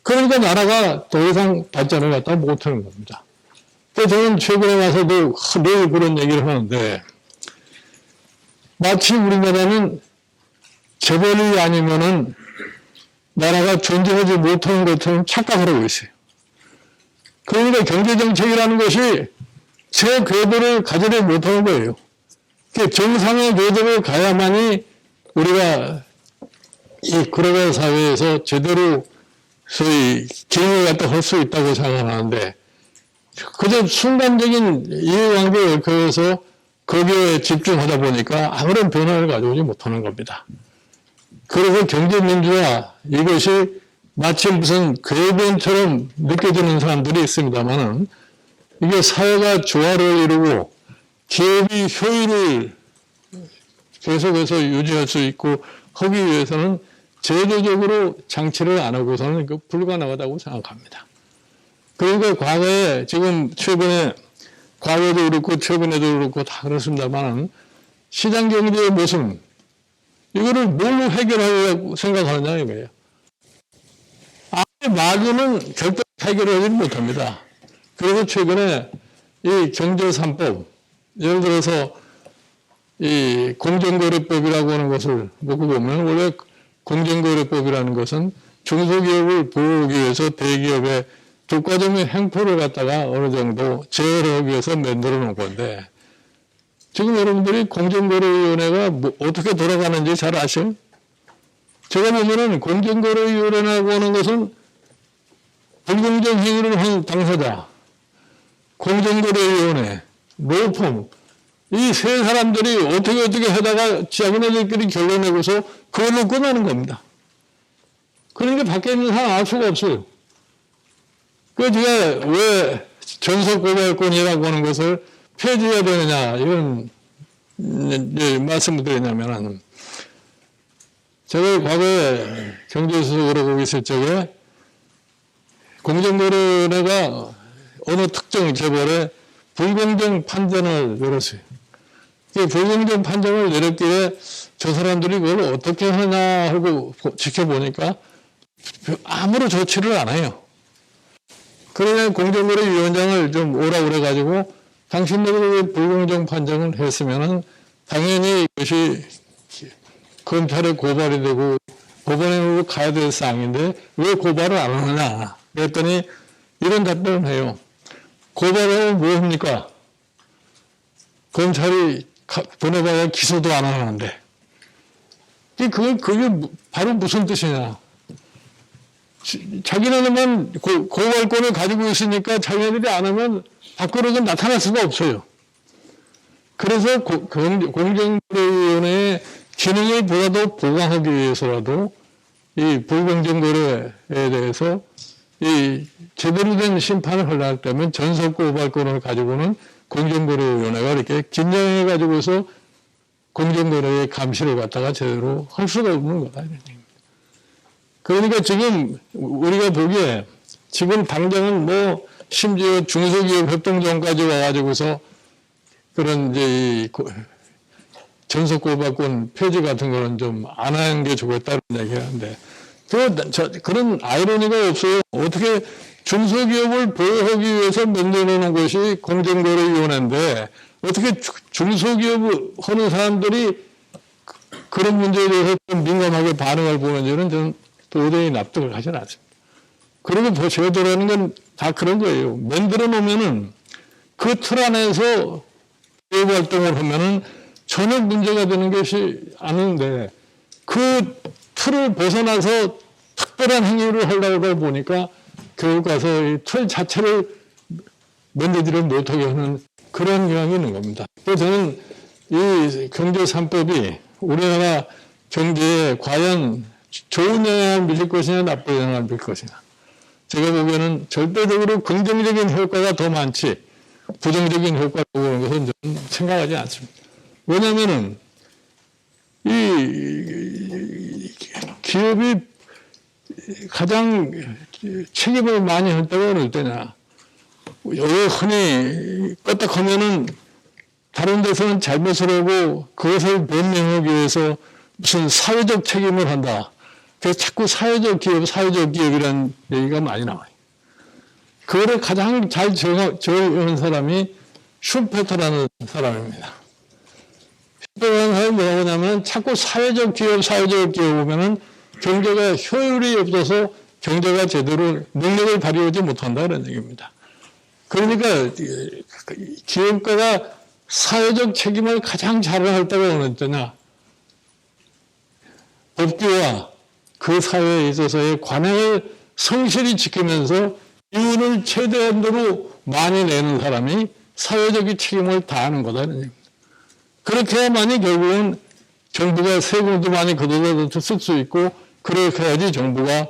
그러니까 나라가 더 이상 발전을 갖다 못하는 겁니다. 그래서 저는 최근에 와서도 늘 그런 얘기를 하는데 마치 우리나라는 재벌이 아니면은 나라가 존재하지 못하는 것처럼 착각을 하고 있어요. 그러니까 경제정책이라는 것이 제 궤도를 가지를 못하는 거예요. 정상의 궤도를 가야만이 우리가 이 글로벌 사회에서 제대로 소위 기능을 갖다 할 수 있다고 생각하는데 그저 순간적인 이해관계에 얽혀서 거기에 집중하다 보니까 아무런 변화를 가져오지 못하는 겁니다. 그래서 경제민주화 이것이 마치 무슨 궤변처럼 느껴지는 사람들이 있습니다만은 이게 사회가 조화를 이루고 기업이 효율을 계속해서 유지할 수 있고 하기 위해서는 제도적으로 장치를 안 하고서는 그 불가능하다고 생각합니다. 그러니까 과거에 지금 최근에 과거도 그렇고 최근에도 그렇고 다 그렇습니다만은 시장 경제의 모습 이거를 뭘로 해결하려고 생각하느냐 이거예요. 아무리 말로는 절대 해결하지 못합니다. 그래서 최근에 이 경제 3법 예를 들어서 이 공정거래법이라고 하는 것을 보고 보면 원래 공정거래법이라는 것은 중소기업을 보호하기 위해서 대기업의 독과점의 행포를 갖다가 어느 정도 제어를 하기 위해서 만들어 놓은 건데 지금 여러분들이 공정거래위원회가 어떻게 돌아가는지 잘 아시죠? 제가 보면은 공정거래위원회라고 하는 것은 불공정 행위를 한 당사자, 공정거래위원회, 로펌 이 세 사람들이 어떻게 하다가 자기네들끼리 결론 내고서 그걸로 끝나는 겁니다. 그러니까 밖에 있는 사람 알 수가 없어요. 그 제가 왜 전속고발권이라고 하는 것을 폐지해야 되느냐 이런 말씀을 드리냐면 제가 과거에 경제수석으로 거기 있을 적에 공정거래가 어느 특정 재벌에 불공정 판정을 내렸어요. 불공정 판정을 내렸기에 저 사람들이 그걸 어떻게 하냐 하고 지켜보니까 아무런 조치를 안 해요. 그러면 공정거래위원장을 좀 오라 그래가지고 당신들이 불공정 판정을 했으면은 당연히 이것이 검찰에 고발이 되고 법원에 가야 될 사항인데 왜 고발을 안 하느냐 그랬더니 이런 답변을 해요. 고발하면 뭐 합니까? 검찰이 보내봐야 기소도 안 하는데 그게 바로 무슨 뜻이냐. 자기네들만 고발권을 가지고 있으니까 자기네들이 안 하면 밖으로는 나타날 수가 없어요. 그래서 공정거래위원회의 기능을 보다도 보강하기 위해서라도 이 불공정거래에 대해서 이 제대로 된 심판을 하려고 하면 전속고발권을 가지고는 공정거래위원회가 이렇게 긴장해 가지고서 공정거래의 감시를 갖다가 제대로 할 수가 없는 거다. 그러니까 지금 우리가 보기에 지금 당장은 뭐 심지어 중소기업 협동조합까지 와가지고서 그런 이제 이 전속고발권 폐지 같은 거는 좀 안 하는 게 좋겠다는 얘기를 하는데 그런 아이러니가 없어요. 어떻게 중소기업을 보호하기 위해서 만들어놓은 것이 공정거래위원회인데 어떻게 중소기업을 하는 사람들이 그런 문제에 대해서 좀 민감하게 반응을 보는지는 저는 도저히 납득을 하지 않습니다. 그리고 제도라는 건 다 그런 거예요. 만들어 놓으면은 그 틀 안에서 기업 활동을 하면은 전혀 문제가 되는 것이 아닌데 그 틀을 벗어나서 특별한 행위를 하려고 보니까 결국 가서 이 틀 자체를 만들지를 못하게 하는 그런 경향이 있는 겁니다. 그래서 저는 이 경제 3법이 우리나라 경제에 과연 좋은 영향을 미칠 것이냐 나쁜 영향을 미칠 것이냐. 제가 보기에는 절대적으로 긍정적인 효과가 더 많지 부정적인 효과를 보는 것은 저는 생각하지 않습니다. 왜냐하면 이 기업이 가장 책임을 많이 할 때가 어느 때냐. 흔히 껐다 하면은 다른 데서는 잘못을 하고 그것을 변명하기 위해서 무슨 사회적 책임을 한다. 그래서 자꾸 사회적 기업이라는 얘기가 많이 나와요. 그거를 가장 잘 적용한 사람이 슈페터라는 사람입니다. 슈페터라는 사람이 뭐라고 하냐면 자꾸 사회적 기업 보면은 경제가 효율이 없어서 경제가 제대로 능력을 발휘하지 못한다는 얘기입니다. 그러니까 기업가가 사회적 책임을 가장 잘할 때가 어느 때냐? 법규와 그 사회에 있어서의 관행을 성실히 지키면서 이윤을 최대한으로 많이 내는 사람이 사회적인 책임을 다하는 거다는 얘기입니다. 그렇게 해야만이 결국은 정부가 세금도 많이 걷어다 쓸 수 있고 그렇게 해야지 정부가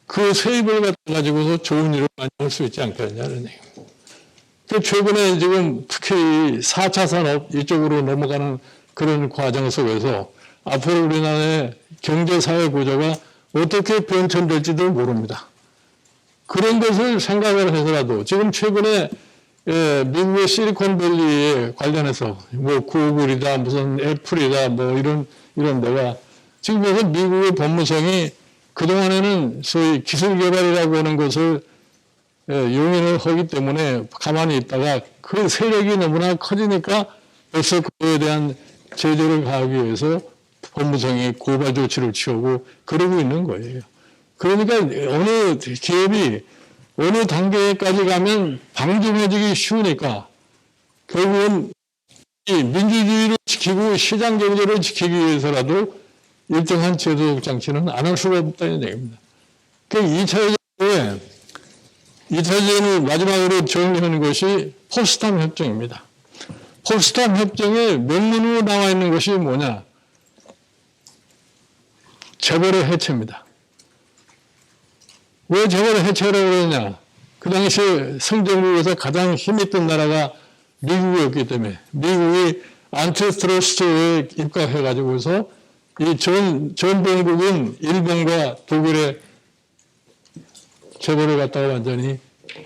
그 세입을 갖다 가지고서 좋은 일을 많이 할 수 있지 않겠냐는 얘기입니다. 그 최근에 지금 특히 4차 산업 이쪽으로 넘어가는 그런 과정 속에서 앞으로 우리나라의 경제사회 구조가 어떻게 변천될지도 모릅니다. 그런 것을 생각을 해서라도 지금 최근에 미국의 실리콘밸리에 관련해서 뭐 구글이다 무슨 애플이다 뭐 이런 데가 지금 그래서 미국의 법무성이 그동안에는 소위 기술개발이라고 하는 것을 용인을 하기 때문에 가만히 있다가 그 세력이 너무나 커지니까 벌써 그거에 대한 제재를 가하기 위해서 법무성이 고발 조치를 취하고 그러고 있는 거예요. 그러니까 어느 기업이 어느 단계까지 가면 방종해지기 쉬우니까 결국은 이 민주주의를 지키고 시장 경제를 지키기 위해서라도 일정한 제도적 장치는 안 할 수가 없다는 얘기입니다. 그 2차 제도를 마지막으로 정리하는 것이 포츠담 협정입니다. 포츠담 협정의 명문으로 나와 있는 것이 뭐냐? 재벌의 해체입니다. 왜 재벌의 해체라고 그러냐? 그 당시에 성정국에서 가장 힘있던 나라가 미국이었기 때문에 미국이 안티트러스트에 입각해가지고서 이 전범국인 일본과 독일의 재벌을 갖다가 완전히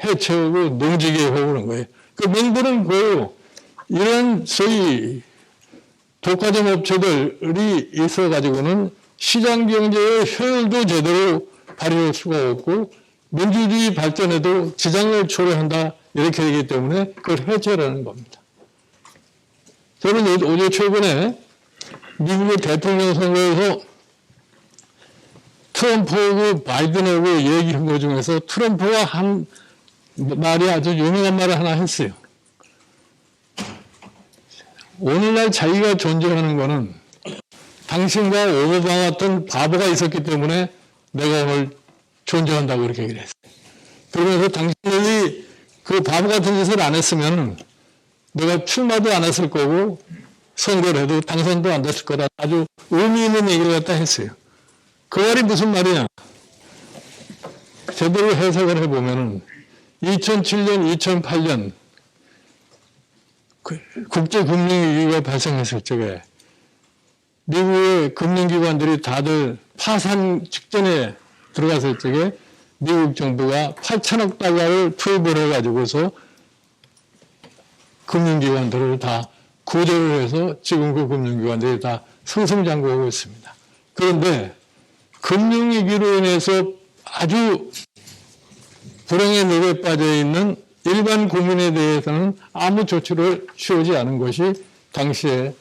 해체하고 농지게 하고 그런 거예요. 그 명분은 그거예요. 이런 소위 독과점 업체들이 있어가지고는 시장 경제의 효율도 제대로 발휘할 수가 없고 민주주의 발전에도 지장을 초래한다 이렇게 되기 때문에 그걸 해체라는 겁니다. 저는 어제 최근에 미국의 대통령 선거에서 트럼프하고 바이든하고 얘기한 것 중에서 트럼프가 한 말이 아주 유명한 말을 하나 했어요. 오늘날 자기가 존재하는 거는 당신과 오바마 같은 바보가 있었기 때문에 내가 오늘 존재한다고 그렇게 얘기를 했어요. 그러면서 당신들이 그 바보 같은 짓을 안 했으면 내가 출마도 안 했을 거고 선거를 해도 당선도 안 됐을 거다. 아주 의미 있는 얘기를 갖다 했어요. 그 말이 무슨 말이냐? 제대로 해석을 해보면 2007년, 2008년 국제금융위기가 발생했을 적에 미국의 금융기관들이 다들 파산 직전에 들어갔을 적에 미국 정부가 8천억 달러를 투입을 해가지고서 금융기관들을 다 구조를 해서 지금 그 금융기관들이 다 승승장구하고 있습니다. 그런데 금융위기로 인해서 아주 불행의 늪에 빠져 있는 일반 국민에 대해서는 아무 조치를 취하지 않은 것이 당시에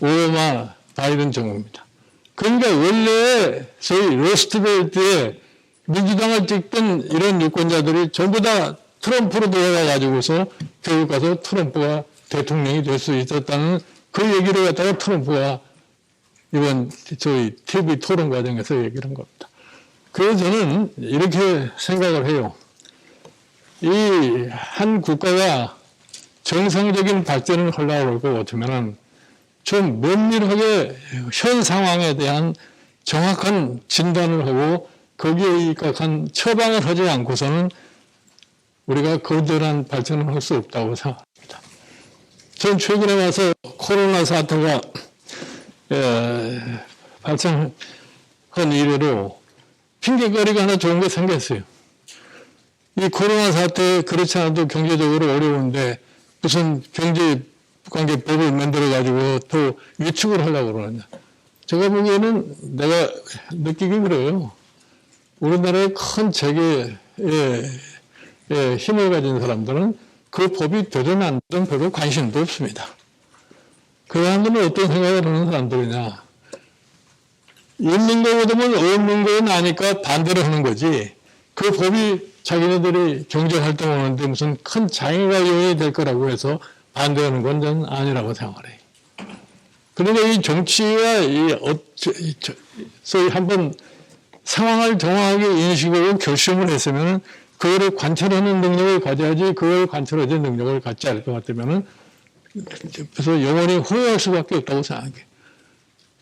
오바마 바이든 정부입니다. 그러니까 원래 소위 러스트벨트에 민주당을 찍던 이런 유권자들이 전부 다 트럼프로 들어가가지고서 결국 가서 트럼프가 대통령이 될 수 있었다는 그 얘기를 갖다가 트럼프가 이번 저희 TV 토론 과정에서 얘기를 한 겁니다. 그래서 저는 이렇게 생각을 해요. 이 한 국가가 정상적인 발전을 하려고 그럴 것 같으면은 좀 면밀하게 현 상황에 대한 정확한 진단을 하고 거기에 입각한 처방을 하지 않고서는 우리가 거대한 발전을 할 수 없다고 생각합니다. 전 최근에 와서 코로나 사태가 발생한 이래로 핑계거리가 하나 좋은 게 생겼어요. 이 코로나 사태 그렇지 않아도 경제적으로 어려운데 무슨 관계법을 만들어가지고 또 위축을 하려고 그러느냐. 제가 보기에는 내가 느끼기 그래요. 우리나라의 큰 재계의 힘을 가진 사람들은 그 법이 되든 안 되든 별로 관심도 없습니다. 그 사람들은 어떤 생각을 하는 사람들이냐. 있는 거보다는 없는 거 나니까 반대를 하는 거지. 그 법이 자기네들이 경제활동을 하는데 무슨 큰 장애가 요인이 될 거라고 해서 반대하는 건 저는 아니라고 생각을 해요. 그러니까 이 정치가 소위 한번 상황을 정확하게 인식하고 결심을 했으면 그거를 관찰하는 능력을 가져야지 그걸 관찰하는 능력을 갖지 않을 것 같으면은 그래서 영원히 후회할 수밖에 없다고 생각해요.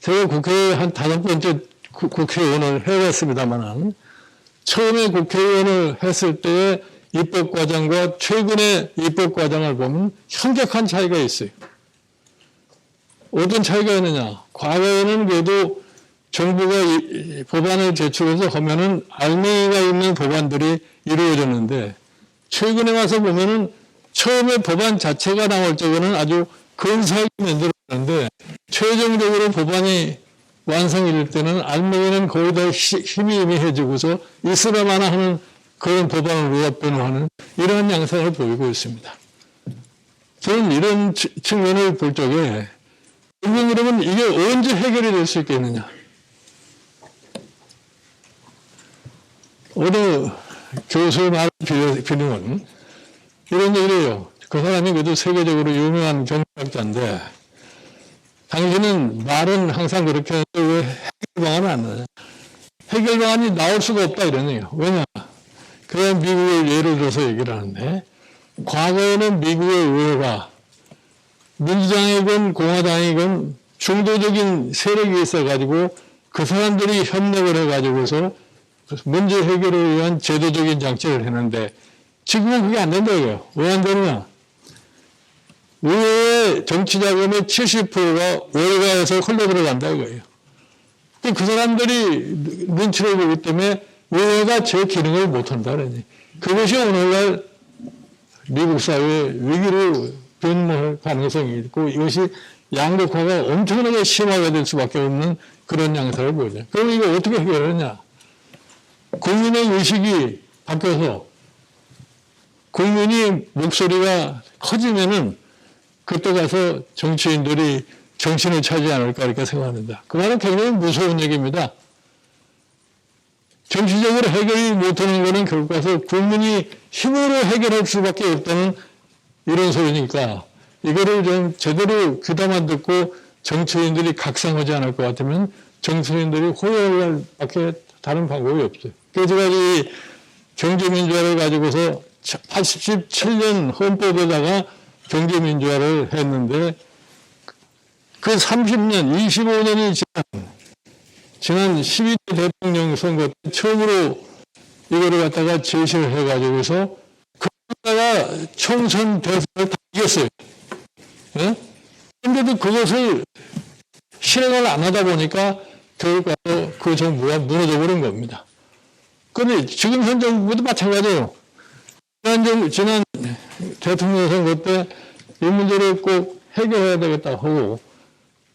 제가 국회에 한 5번째 국회의원을 해왔습니다만은 처음에 국회의원을 했을 때의 입법과정과 최근의 입법과정을 보면 현격한 차이가 있어요. 어떤 차이가 있느냐. 과거에는 그래도 정부가 법안을 제출해서 하면은 알맹이가 있는 법안들이 이루어졌는데 최근에 와서 보면은 처음에 법안 자체가 나올 적에는 아주 근사하게 만들어졌는데 최종적으로 법안이 완성이 될 때는 알맹이는 거의 다 힘이 희미해지고서 있으라마나 하는 그런 법안을 의합변호하는 이러한 양상을 보이고 있습니다. 저는 이런 측면을 볼 적에 그러면 이게 언제 해결이 될 수 있겠느냐. 어느 교수의 말을 빌리면 이런 얘기를 해요. 그 사람이 그래도 세계적으로 유명한 경제학자인데 당신은 말은 항상 그렇게 하는데 왜 해결 방안을 안 내냐. 해결 방안이 나올 수가 없다 이런 얘기예요. 왜냐. 그냥 미국을 예를 들어서 얘기를 하는데 과거에는 미국의 의회가 민주당이건 공화당이건 중도적인 세력이 있어가지고 그 사람들이 협력을 해가지고서 문제 해결을 위한 제도적인 장치를 했는데 지금은 그게 안 된다고요. 왜 안 되느냐. 의회의 정치자금의 70%가 월가에서 흘러들어간다 이거예요. 그 사람들이 눈치를 보기 때문에 의회가 제 기능을 못한다 그러니 그것이 오늘날 미국 사회의 위기로 변모할 가능성이 있고 이것이 양극화가 엄청나게 심화가 될 수밖에 없는 그런 양상을 보여줘요. 그럼 이거 어떻게 해결하느냐. 국민의 의식이 바뀌어서 국민이 목소리가 커지면은 그때 가서 정치인들이 정신을 차지 않을까 이렇게 생각합니다. 그 말은 굉장히 무서운 얘기입니다. 정치적으로 해결이 못하는 것은 결국 가서 국민이 힘으로 해결할 수밖에 없다는 이런 소리니까 이거를 좀 제대로 귀담아 듣고 정치인들이 각성하지 않을 것 같으면 정치인들이 호의할 밖에 다른 방법이 없어요. 그래서 제가 이 경제민주화를 가지고서 87년 헌법에다가 경제민주화를 했는데 그 30년, 25년이 지난 12대 대통령 선거 때 처음으로 이거를 갖다가 제시를 해가지고서 그러다가 총선 대선을 다 이겼어요. 그런데도 그것을 실행을 안 하다 보니까 결국 그 정부가 무너져 버린 겁니다. 그런데 지금 현 정부도 마찬가지예요. 지난 대통령 선거 때 이 문제를 꼭 해결해야 되겠다 하고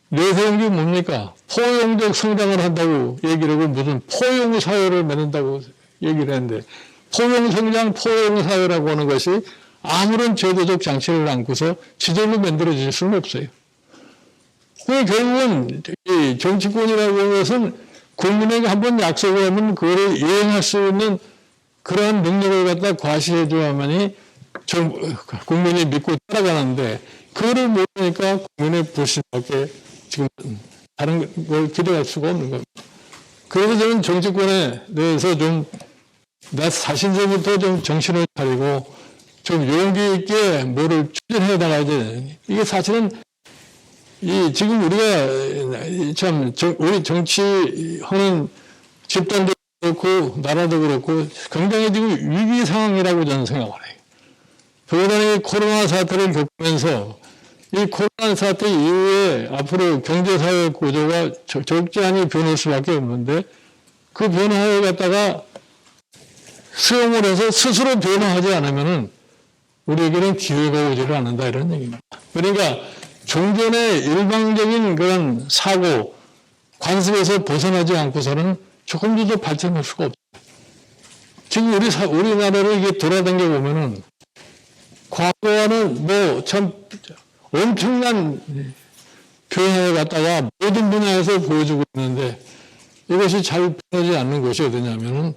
내세운 게 뭡니까? 포용적 성장을 한다고 얘기를 하고 무슨 포용사회를 만든다고 얘기를 했는데 포용성장, 포용사회라고 하는 것이 아무런 제도적 장치를 안고서 지절로 만들어질 수는 없어요. 결국은 이 정치권이라고 하는 것은 국민에게 한번 약속을 하면 그거를 이행할 수 있는 그러한 능력을 갖다 과시해 줘야만이 국민이 믿고 따라가는데 그거를 모르니까 국민의 불신밖에 지금 다른 걸 기대할 수가 없는 겁니다. 그래서 저는 정치권에 대해서 좀 나 자신서부터 좀 정신을 차리고 좀 용기 있게 뭐를 추진해 나가야 돼. 이게 사실은 지금 우리가 참 우리 정치하는 집단도 그렇고 나라도 그렇고 굉장히 지금 위기 상황이라고 저는 생각을 해요. 더군다나 코로나 사태를 겪으면서 이 코로나 사태 이후에 앞으로 경제사회 구조가 적지 않이 변할 수밖에 없는데 그 변화에 갖다가 수용을 해서 스스로 변화하지 않으면은 우리에게는 기회가 오지를 않는다 이런 얘기입니다. 그러니까 종전의 일방적인 그런 사고, 관습에서 벗어나지 않고서는 조금도 발전할 수가 없어요. 지금 우리나라를 이게 돌아다녀 보면은 과거와는 뭐 참 엄청난 변화를 갖다가 모든 분야에서 보여주고 있는데 이것이 잘 변하지 않는 것이 어디냐면은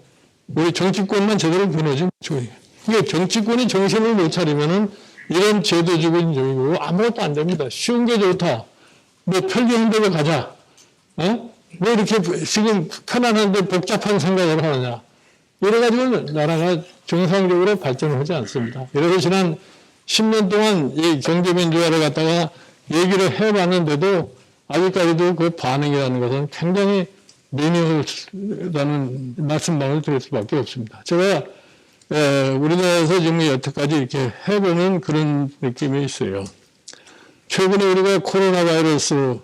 우리 정치권만 제대로 변하지 못하고 그러니까 정치권이 정신을 못 차리면은 이런 제도적인 요인으로 아무것도 안 됩니다. 쉬운 게 좋다. 뭐 편리한데 가자. 뭐 이렇게 지금 편안한데 복잡한 생각을 하느냐. 이래가지고 나라가 정상적으로 발전을 하지 않습니다. 이래서 지난 10년 동안 이 경제민주화를 갖다가 얘기를 해봤는데도 아직까지도 그 반응이라는 것은 굉장히 미미하다는 말씀만을 드릴 수밖에 없습니다. 제가 우리나라에서 지금 여태까지 이렇게 해보는 그런 느낌이 있어요. 최근에 우리가 코로나 바이러스를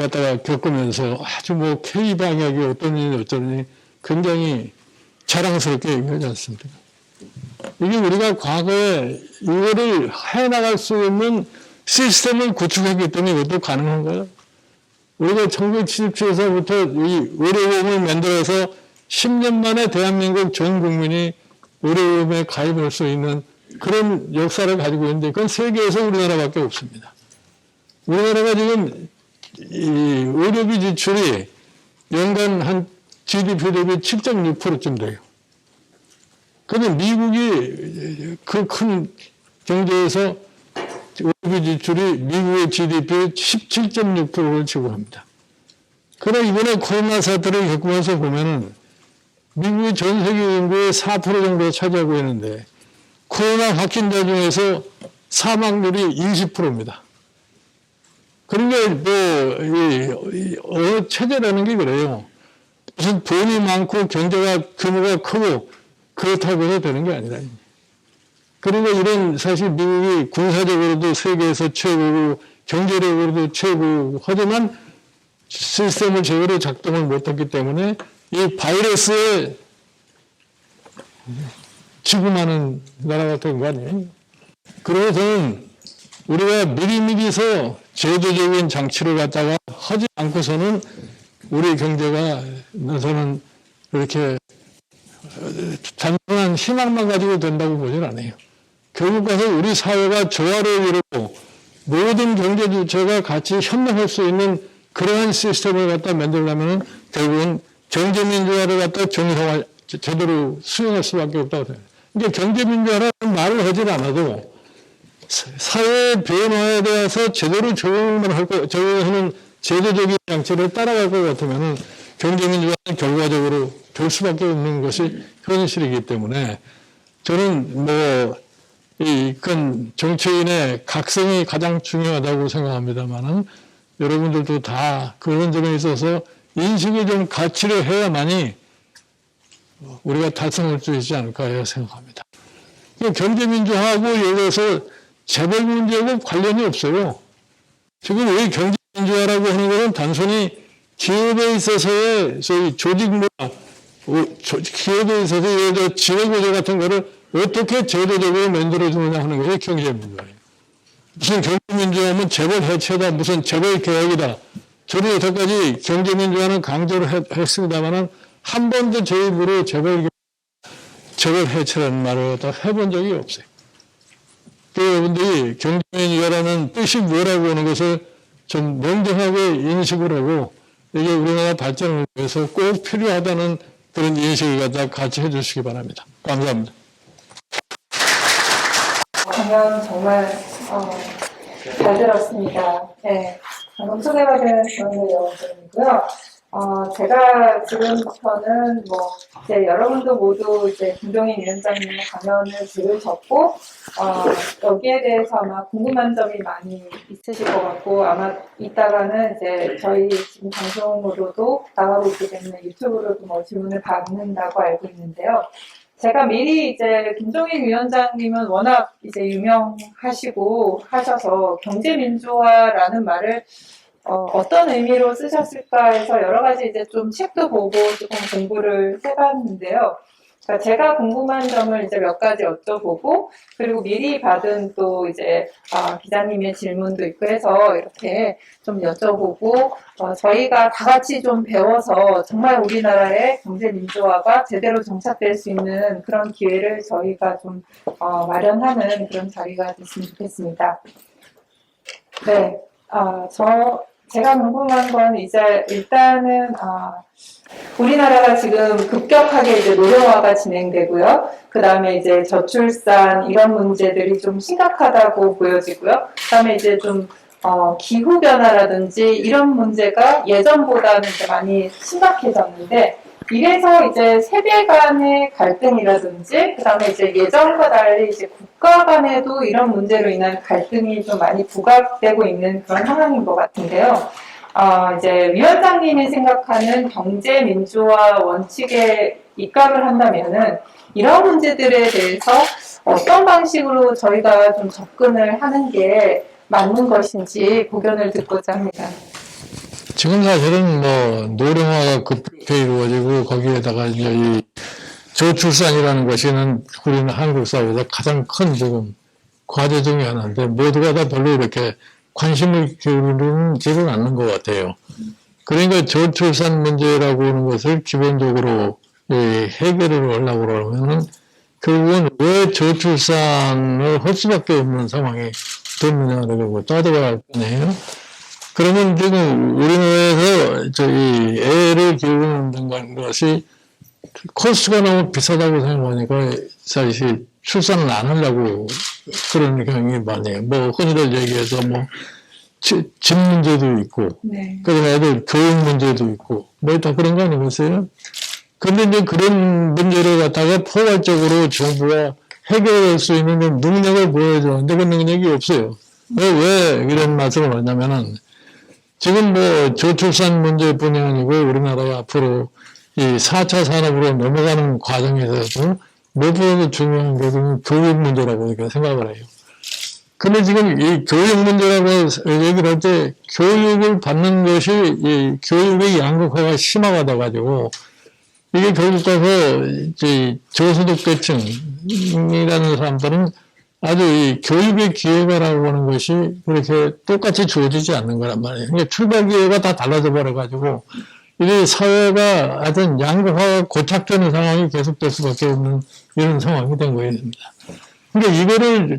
갖다가 겪으면서 아주 뭐 K 방역이 어쩌니 굉장히 자랑스럽게 얘기하지 않습니까? 이게 우리가 과거에 이거를 해나갈 수 있는 시스템을 구축했기 때문에 이것도 가능한 거예요. 우리가 1977에서부터 이 의료보험을 만들어서 10년 만에 대한민국 전 국민이 의료보험에 가입할 수 있는 그런 역사를 가지고 있는데 그건 세계에서 우리나라밖에 없습니다. 우리나라가 지금 이 의료비 지출이 연간 한 GDP 대비 7.6%쯤 돼요. 그런데 미국이 그 큰 경제에서 의료비 지출이 미국의 GDP의 17.6%를 지불합니다. 그러나 이번에 코로나 사태를 겪으면서 보면은 미국이 전 세계 인구의 4% 정도 차지하고 있는데 코로나 확진자 중에서 사망률이 20%입니다. 그러니까 어느 체제라는 게 그래요. 무슨 돈이 많고 경제가 규모가 크고 그렇다고 해서 되는 게 아니라. 그러니까 이런 사실 미국이 군사적으로도 세계에서 최고고 경제력으로도 최고 하지만 시스템을 제대로 작동을 못했기 때문에 이 바이러스에 지구만은 나라가 된 거 아니에요. 그래서 저는 우리가 미리미리서 제도적인 장치를 갖다가 하지 않고서는 우리 경제가 저는 이렇게 단순한 희망만 가지고 된다고 보진 않아요. 결국 가서 우리 사회가 조화를 이루고 모든 경제 주체가 같이 협력할 수 있는 그러한 시스템을 갖다 만들려면 결국은 경제민주화를 갖다 정상화 제대로 수행할 수밖에 없다고 생각해요. 그러니까 경제민주화라는 말을 하질 않아도 사회의 변화에 대해서 제대로 적용하는 제도적인 장치를 따라갈 것 같으면 경제민주화는 결과적으로 될 수밖에 없는 것이 현실이기 때문에 저는 이건 정치인의 각성이 가장 중요하다고 생각합니다만은 여러분들도 다 그런 점에 있어서 인식이 좀 가치를 해야만이 우리가 달성할 수 있지 않을까 생각합니다. 경제민주화하고 예를 들어서 재벌 문제하고 관련이 없어요. 지금 왜 경제민주화라고 하는 것은 단순히 기업에 있어서의 소위 조직문화, 기업에 있어서 예를 들어 지배구조 같은 거를 어떻게 제도적으로 만들어주느냐 하는 것이 경제민주화예요. 무슨 경제민주화하면 재벌 해체다, 무슨 재벌 개혁이다. 저는 여태까지 경제민주화는 강조를 했습니다만은 한 번도 제 입으로 재벌 해체라는 말을 해본 적이 없어요. 여러분들이 경제민주화라는 뜻이 뭐라고 하는 것을 좀 명정하게 인식을 하고 이게 우리나라 발전을 위해서 꼭 필요하다는 그런 인식을 갖다 같이 해주시기 바랍니다. 감사합니다. 강연 정말 잘 들었습니다. 네, 방금 소개받은 조은혜 여원장이고요. 제가 지금부터는 이제 여러분도 모두 이제 김종인 위원장님의 강연을 들으셨고, 여기에 대해서 아마 궁금한 점이 많이 있으실 것 같고, 아마 이따가는 이제 저희 지금 방송으로도 나가고 있기 때문에 유튜브로도 질문을 받는다고 알고 있는데요. 제가 미리 이제 김종인 위원장님은 워낙 이제 유명하시고 하셔서 경제민주화라는 말을 어떤 의미로 쓰셨을까 해서 여러 가지 이제 좀 책도 보고 조금 공부를 해봤는데요. 그러니까 제가 궁금한 점을 이제 몇 가지 여쭤보고, 그리고 미리 받은 또 이제 기자님의 질문도 있고 해서 이렇게 좀 여쭤보고, 저희가 다 같이 좀 배워서 정말 우리나라의 경제 민주화가 제대로 정착될 수 있는 그런 기회를 저희가 좀 마련하는 그런 자리가 됐으면 좋겠습니다. 네, 제가 궁금한 건 이제 일단은 우리나라가 지금 급격하게 이제 노령화가 진행되고요. 그 다음에 이제 저출산 이런 문제들이 좀 심각하다고 보여지고요. 그 다음에 이제 좀 기후 변화라든지 이런 문제가 예전보다는 이제 많이 심각해졌는데, 이래서 이제 세대 간의 갈등이라든지, 그 다음에 이제 예전과 달리 이제 국가 간에도 이런 문제로 인한 갈등이 좀 많이 부각되고 있는 그런 상황인 것 같은데요. 이제 위원장님이 생각하는 경제 민주화 원칙에 입각을 한다면은 이런 문제들에 대해서 어떤 방식으로 저희가 좀 접근을 하는 게 맞는 것인지 고견을 듣고자 합니다. 지금 사실은 뭐 노령화가 급격히 이루어지고 거기에다가 이제 이 저출산이라는 것이는 우리는 한국 사회에서 가장 큰 지금 과제 중에 하나인데, 모두가 다 별로 이렇게 관심을 기울이지는 않는 것 같아요. 그러니까 저출산 문제라고 하는 것을 기본적으로 해결을 하려고 그러면은 결국은 왜 저출산을 할 수밖에 없는 상황이 됐느냐라고 따져봐야 할 거네요. 그러면 지금 우리나라에서 저희 애를 기르는 것이 코스트가 너무 비싸다고 생각하니까 사실 출산을 안 하려고 그런 경향이 많아요. 뭐 흔히들 얘기해서 뭐 집 문제도 있고, 네. 그다음에 애들 교육 문제도 있고, 뭐 다 그런 거 아니겠어요? 근데 이제 그런 문제를 갖다가 포괄적으로 정부가 해결할 수 있는 능력을 보여주는데 그 능력이 없어요. 왜 이런 말씀을 하냐면은, 지금 뭐 저출산 문제뿐이 아니고 우리나라가 앞으로 이 4차 산업으로 넘어가는 과정에서도 무엇보다도 중요한 것은 교육 문제라고 이렇게 생각을 해요. 근데 지금 이 교육 문제라고 얘기를 할 때 교육을 받는 것이 이 교육의 양극화가 심화가 가지고 이게 결국 가서 이제 저소득계층이라는 사람들은 아주 이 교육의 기회가라고 하는 것이 그렇게 똑같이 주어지지 않는 거란 말이에요. 그러니까 출발 기회가 다 달라져 버려가지고 이 사회가 하여튼 양극화가 고착되는 상황이 계속될 수밖에 없는 이런 상황이 된 것입니다. 그러니까 이거를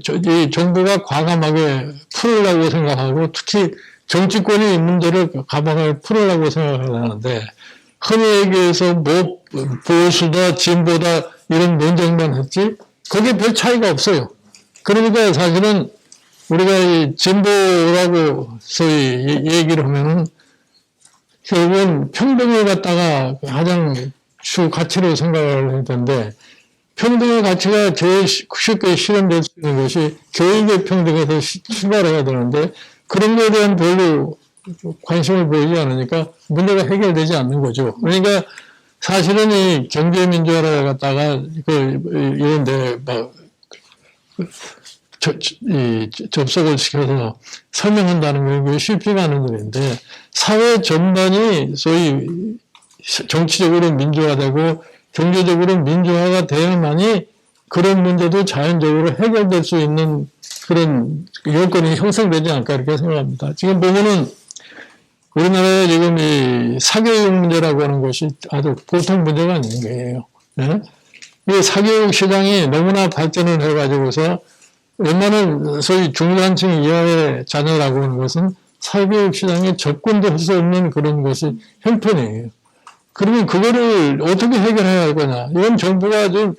정부가 과감하게 풀으려고 생각하고, 특히 정치권이 이 문제를 과감하게 풀으려고 생각을 하는데, 흔히 얘기해서 뭐 보수다 진보다 이런 논쟁만 했지 거기에 별 차이가 없어요. 그러니까 사실은 우리가 이 진보라고 소위 얘기를 하면은 결국은 평등을 갖다가 가장 주 가치로 생각을 할 텐데, 평등의 가치가 제일 쉽게 실현될 수 있는 것이 교육의 평등에서 출발해야 되는데, 그런 것에 대한 별로 관심을 보이지 않으니까 문제가 해결되지 않는 거죠. 그러니까 사실은 이 경제 민주화를 갖다가 이런데 막 접속을 시켜서 설명한다는 게 쉽지가 않은 일인데, 사회 전반이 소위 정치적으로 민주화되고 경제적으로 민주화가 돼야만이 그런 문제도 자연적으로 해결될 수 있는 그런 여건이 형성되지 않을까 이렇게 생각합니다. 지금 보면은 우리나라에 지금 이 사교육 문제라고 하는 것이 아주 보통 문제가 아닌 거예요. 네? 이 사교육 시장이 너무나 발전을 해가지고서 웬만한 소위 중산층 이하의 자녀라고 하는 것은 사교육 시장에 접근도 할 수 없는 그런 것이 형편이에요. 그러면 그거를 어떻게 해결해야 할 거냐. 이건 정부가 좀,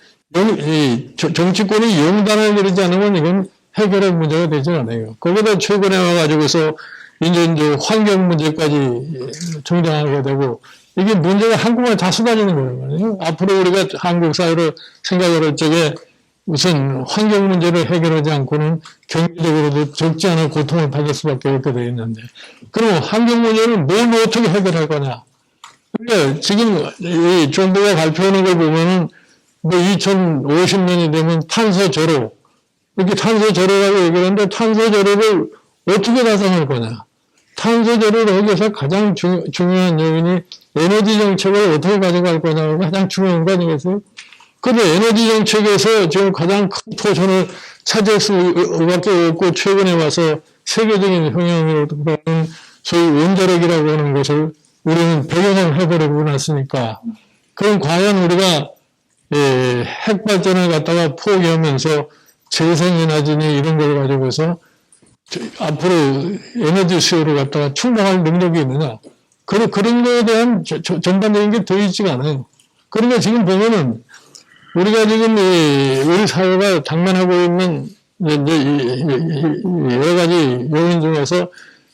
정치권이 용단을 내리지 않으면 이건 해결할 문제가 되지 않아요. 거기다 최근에 와가지고서 이제 환경 문제까지 등장하게 되고, 이게 문제가 한꺼번에 다 쏟아지는 거예요. 앞으로 우리가 한국 사회로 생각을 할 적에 우선 환경 문제를 해결하지 않고는 경제적으로도 적지 않은 고통을 받을 수밖에 없게 되어 있는데, 그럼 환경 문제를 뭘 어떻게 해결할 거냐. 그러니까 지금 이 정부가 발표하는 걸 보면은 뭐 2050년이 되면 탄소 제로, 이렇게 탄소 제로라고 얘기를 하는데 탄소 제로를 어떻게 달성할 거냐. 탄소 제로를 하기 위해서 가장 중요한 요인이 에너지 정책을 어떻게 가져갈 거냐가 가장 중요한 거 아니겠어요? 근데 에너지 정책에서 지금 가장 큰 포션을 차지할 수밖에 없고 최근에 와서 세계적인 영향으로 보는 소위 원자력이라고 하는 것을 우리는 배경을 해버리고 났으니까 그럼 과연 우리가 핵 발전을 갖다가 포기하면서 재생에너지니 이런 걸 가지고서 앞으로 에너지 수요를 갖다가 충당할 능력이 있느냐? 그런 거에 대한 전반적인 게 더 있지가 않아요. 그러니까 지금 보면은 우리가 지금 우리 사회가 당면하고 있는 여러 가지 요인 중에서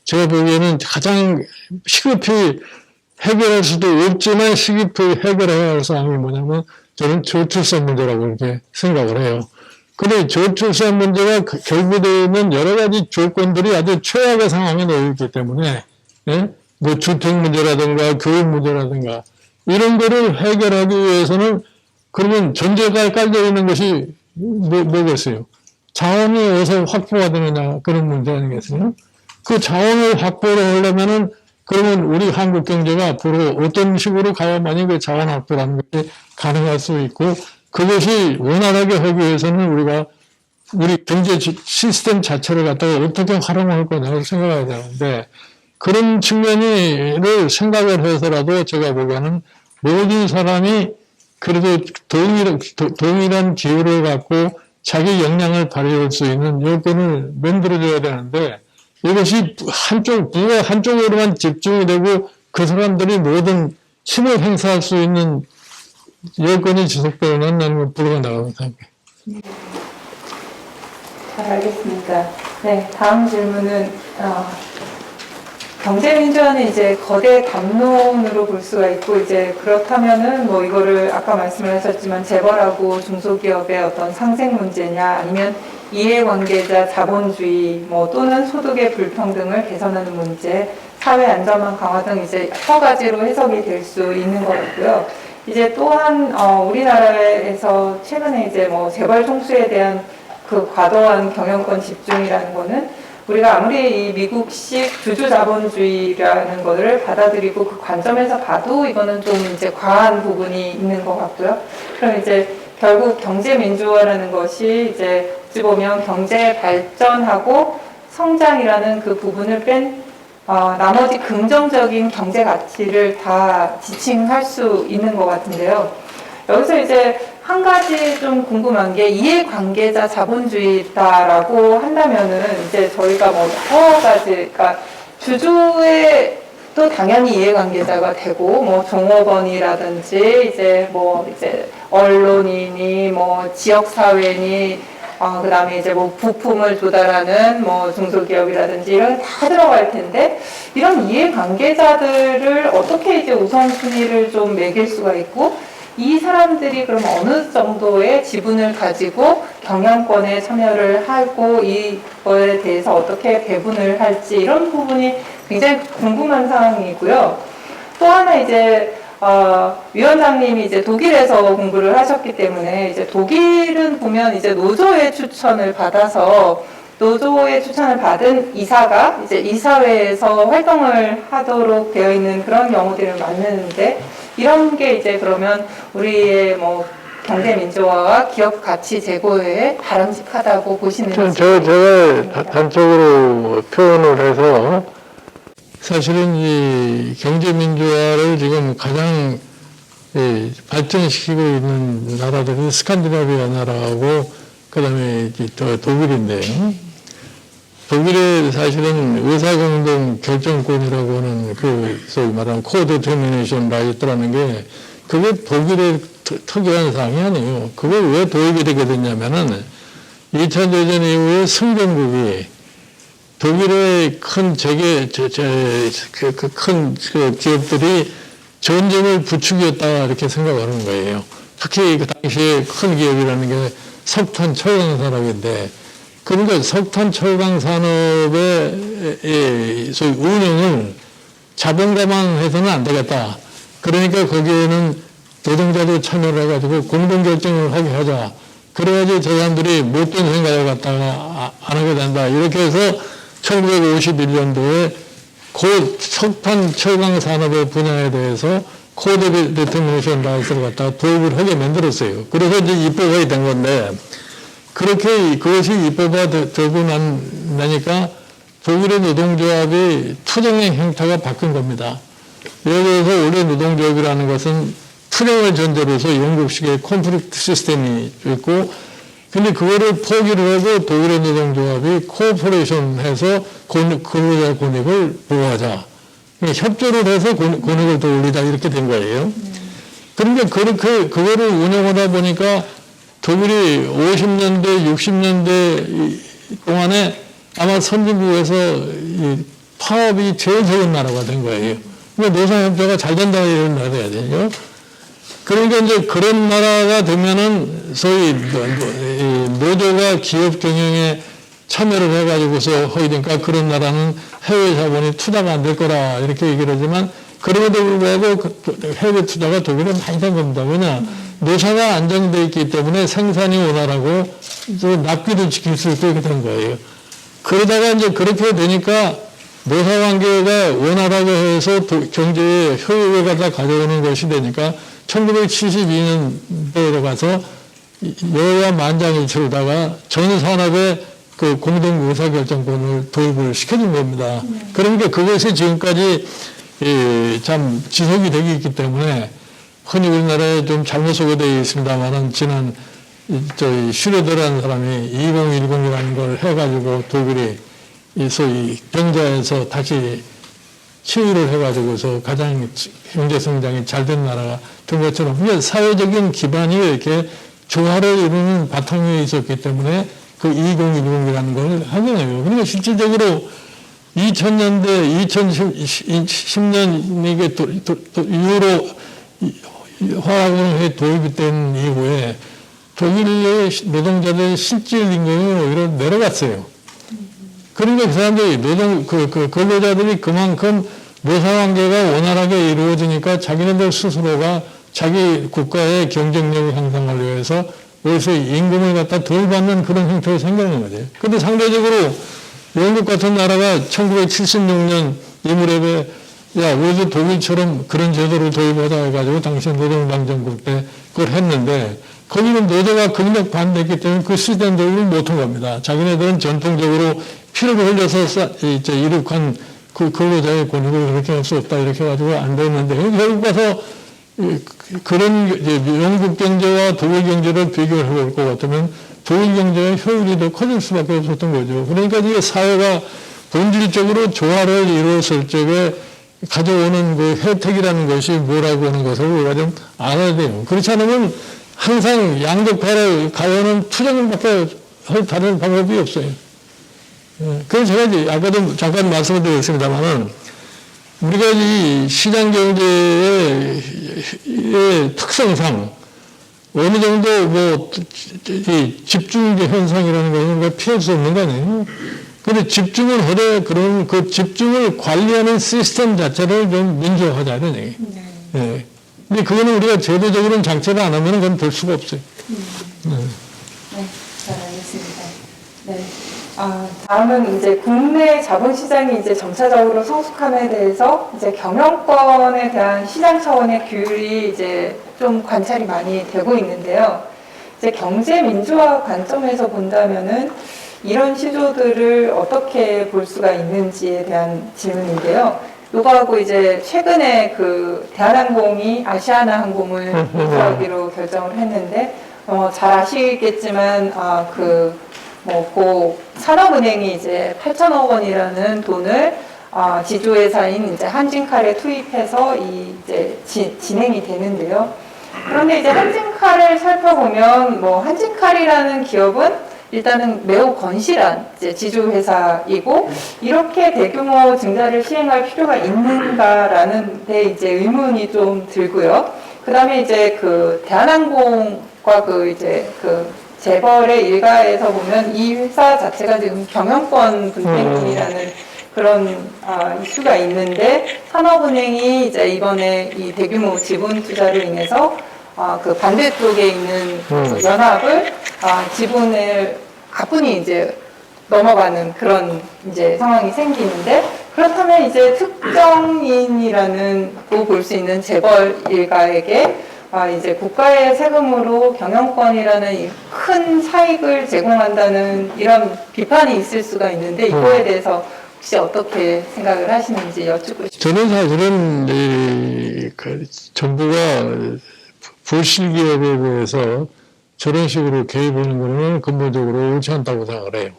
제가 보기에는 가장 시급히 해결할 수도 없지만 시급히 해결해야 할 사항이 뭐냐면 저는 저출산 문제라고 이렇게 생각을 해요. 근데 저출산 문제가 결부되는 여러 가지 조건들이 아주 최악의 상황에 놓여 있기 때문에, 예? 뭐 주택 문제라든가 교육 문제라든가 이런 거를 해결하기 위해서는 그러면 전제가 깔려 있는 것이 뭐겠어요? 자원이 어디서 확보가 되느냐 그런 문제 아니겠어요? 그 자원을 확보를 하려면은 그러면 우리 한국 경제가 앞으로 어떤 식으로 가야만이 그 자원 확보라는 것이 가능할 수 있고 그것이 원활하게 하기 위해서는 우리가 우리 경제 시스템 자체를 갖다가 어떻게 활용할 거냐고 생각해야 되는데 그런 측면을 생각을 해서라도 제가 보기에는 모든 사람이 그래도 동일한 기회를 갖고 자기 역량을 발휘할 수 있는 여건을 만들어줘야 되는데 이것이 부가 한쪽으로만 집중이 되고 그 사람들이 모든 힘을 행사할 수 있는 여건이 지속되면 나는 불가 나가고 생각해요. 잘 알겠습니다. 네, 다음 질문은 경제민주화는 이제 거대 담론으로 볼 수가 있고 이제 그렇다면은 뭐 이거를 아까 말씀을 하셨지만 재벌하고 중소기업의 어떤 상생 문제냐 아니면 이해관계자 자본주의 뭐 또는 소득의 불평등을 개선하는 문제, 사회 안전망 강화 등 이제 여러 가지로 해석이 될 수 있는 것 같고요. 이제 또한 우리나라에서 최근에 이제 뭐 재벌 총수에 대한 그 과도한 경영권 집중이라는 거는 우리가 아무리 이 미국식 주주자본주의라는 것을 받아들이고 그 관점에서 봐도 이거는 좀 이제 과한 부분이 있는 것 같고요. 그럼 이제 결국 경제민주화라는 것이 이제 어찌 보면 경제 발전하고 성장이라는 그 부분을 뺀 나머지 긍정적인 경제 가치를 다 지칭할 수 있는 것 같은데요. 여기서 이제 한 가지 좀 궁금한 게 이해관계자 자본주의다라고 한다면은 이제 저희가 뭐 여러 가지, 그러니까 주주의 또 당연히 이해관계자가 되고 뭐 종업원이라든지 이제 뭐 이제 언론이니 뭐 지역사회니 그다음에 이제 뭐 부품을 조달하는 뭐 중소기업이라든지 이런 게 다 들어갈 텐데 이런 이해관계자들을 어떻게 이제 우선순위를 좀 매길 수가 있고 이 사람들이 그럼 어느 정도의 지분을 가지고 경영권에 참여를 하고 이거에 대해서 어떻게 배분을 할지 이런 부분이 굉장히 궁금한 사항이고요. 또 하나 이제 위원장님이 이제 독일에서 공부를 하셨기 때문에 이제 독일은 보면 이제 노조의 추천을 받아서 노조의 추천을 받은 이사가 이제 이사회에서 활동을 하도록 되어 있는 그런 경우들을 많은데 이런 게 이제 그러면 우리의 뭐 경제 민주화와 기업 가치 제고에 바람직하다고 보시는지. 제가 단적으로 표현을 해서 사실은 이 경제 민주화를 지금 가장 발전시키고 있는 나라들이 스칸디나비아 나라하고 그다음에 독일인데 독일의 사실은 의사공동 결정권이라고 하는 그 소위 말하는 코디터미네이션 라이트라는 게 그게 독일의 특이한 사항이 아니에요. 그게 왜 도입이 되게 됐냐면은 2차 대전 이후에 승전국이 독일의 큰 큰 기업들이 전쟁을 부추겼다 이렇게 생각하는 거예요. 특히 그 당시에 큰 기업이라는 게 석탄 철강 산업인데 그러니까 석탄 철강 산업의 소위 운영을 자본가만 해서는 안 되겠다. 그러니까 거기에는 노동자도 참여를 해가지고 공동결정을 하게 하자. 그래야지 저 사람들이 못된 생각을 갖다가 안 하게 된다. 이렇게 해서 1951년도에 그 석탄 철강 산업의 분야에 대해서 코드 데터미네이션 라이트를 갖다가 도입을 하게 만들었어요. 그래서 이제 입법이 된 건데, 그렇게 그것이 입법화되고 나니까 독일의 노동조합의 투쟁의 형태가 바뀐 겁니다. 예를 들어서 원래 노동조합이라는 것은 투쟁을 전제로서 영국식의 콘프릭트 시스템이 있고, 근데 그거를 포기를 하고 독일의 노동조합이 코퍼레이션 해서 근로자 권익을 보호하자. 그러니까 협조를 해서 권익을 더 올리자 이렇게 된 거예요. 그러니까 그거를 운영하다 보니까 독일이 50년대, 60년대 동안에 아마 선진국에서 이 파업이 제일 적은 나라가 된 거예요. 그러니까 노사협조가 잘 된다 이런 나라가 돼야 되죠. 그러니까 이제 그런 나라가 되면은 소위 노조가 기업 경영에 참여를 해가지고서 하게 되니까 그런 나라는 해외 자본이 투자가 안 될 거라 이렇게 얘기를 하지만 그럼에도 불구하고 해외 투자가 독일에 많이 된 겁니다. 왜냐? 노사가 안정되어 있기 때문에 생산이 원활하고 또 납기도 지킬 수 있게 된 거예요. 그러다가 이제 그렇게 되니까 노사 관계가 원활하게 해서 경제에 효율을 갖다 가져오는 것이 되니까 1972년도에 가서 여야 만장일치로다가 전 산업의 그 공동 의사결정권을 도입을 시켜준 겁니다. 그러니까 그것이 지금까지 참 지속이 되고 있기 때문에 흔히 우리나라에 좀 잘못 소개되어 있습니다만은 지난 저희 슈레더라는 사람이 2010이라는 걸 해가지고 독일이 소위 경제에서 다시 치유를 해가지고서 가장 경제 성장이 잘 된 나라가 된 것처럼 사회적인 기반이 이렇게 조화를 이루는 바탕이 있었기 때문에 그 2010이라는 걸 하게 돼요. 그러니까 실질적으로 2000년대, 2010년 이게 이후로 화학공학이 도입이 된 이후에 독일의 노동자들의 실질 임금이 오히려 내려갔어요. 그러니까 그 사람들이 근로자들이 그만큼 노사관계가 원활하게 이루어지니까 자기네들 스스로가 자기 국가의 경쟁력을 향상하려고 해서 여기서 임금을 갖다 덜 받는 그런 형태가 생기는 거죠. 근데 상대적으로 영국 같은 나라가 1976년 이 무렵에 야, 우리도 독일처럼 그런 제도를 도입하자 해가지고 당시 노동방정국 때 그걸 했는데 거기는 노조가 극력 반대했기 때문에 그 시스템 도입을 못한 겁니다. 자기네들은 전통적으로 피를 흘려서 이룩한 그 근로자의 권익을 그렇게 할 수 없다 이렇게 해가지고 안 됐는데 결국 가서 그런 영국 경제와 독일 경제를 비교를 해볼 것 같으면 독일 경제의 효율이 더 커질 수밖에 없었던 거죠. 그러니까 이게 사회가 본질적으로 조화를 이루었을 적에 가져오는 그 혜택이라는 것이 뭐라고 하는 것을 우리가 좀 알아야 돼요. 그렇지 않으면 항상 양극화를 가려는 투쟁밖에 할 다른 방법이 없어요. 그래서 제가 이제 아까도 잠깐 말씀을 드렸습니다만은 우리가 이 시장 경제의 특성상 어느 정도 이 집중 현상이라는 것은 우리가 피할 수 없는 거 아니에요. 근데 집중을 하되 그런 그 집중을 관리하는 시스템 자체를 좀 민주화하자 이런 얘기. 네. 근데 그거는 우리가 제도적으로는 장치를 안 하면 그건 될 수가 없어요. 네, 잘 알겠습니다. 네. 다음은 이제 국내 자본시장이 이제 점차적으로 성숙함에 대해서 이제 경영권에 대한 시장 차원의 규율이 이제 좀 관찰이 많이 되고 있는데요. 이제 경제 민주화 관점에서 본다면은 이런 시조들을 어떻게 볼 수가 있는지에 대한 질문인데요. 요거하고 이제 최근에 그 대한항공이 아시아나 항공을 인수하기로 결정을 했는데, 잘 아시겠지만, 고 산업은행이 이제 8천억 원이라는 돈을 지주회사인 이제 한진칼에 투입해서 이제 진행이 되는데요. 그런데 이제 한진칼을 살펴보면 한진칼이라는 기업은 일단은 매우 건실한 이제 지주회사이고 이렇게 대규모 증자를 시행할 필요가 있는가라는 데 이제 의문이 좀 들고요. 그다음에 이제 그 대한항공과 재벌의 일가에서 보면 이 회사 자체가 지금 경영권 분쟁이라는 그런 이슈가 있는데 산업은행이 이제 이번에 이 대규모 지분 투자를 인해서 그 반대쪽에 있는 그 연합을 지분을 가뿐히 이제 넘어가는 그런 이제 상황이 생기는데 그렇다면 이제 특정인이라는 또 볼 수 있는 재벌 일가에게 이제 국가의 세금으로 경영권이라는 이 큰 사익을 제공한다는 이런 비판이 있을 수가 있는데 이거에 대해서 혹시 어떻게 생각을 하시는지 여쭙고 싶습니다. 저는 사실은 그 정부가 불실기업에 대해서 저런 식으로 개입하는 것은 근본적으로 옳지 않다고 생각을 해요.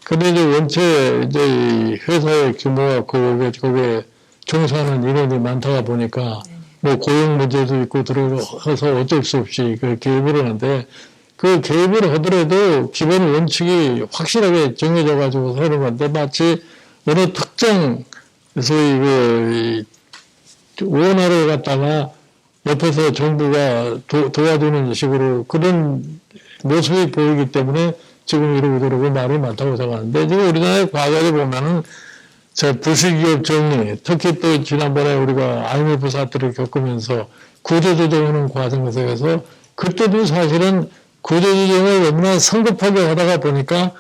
근데 이제 원체 이제 이 회사의 규모가 거기에 종사하는 인원이 많다가 보니까 뭐 고용 문제도 있고 들어가서 어쩔 수 없이 그 개입을 하는데 그 개입을 하더라도 기본 원칙이 확실하게 정해져 가지고 하는 건데 마치 어느 특정 소위 원화를 갖다가 옆에서 정부가 도와주는 식으로 그런 모습이 보이기 때문에 지금 이러고 저러고 말이 많다고 생각하는데 지금 우리나라의 과거에 보면은 불시기업 정리, 특히 또 지난번에 우리가 IMF 사태를 겪으면서 구조조정하는 과정에서 그때도 사실은 구조조정을 너무나 성급하게 하다가 보니까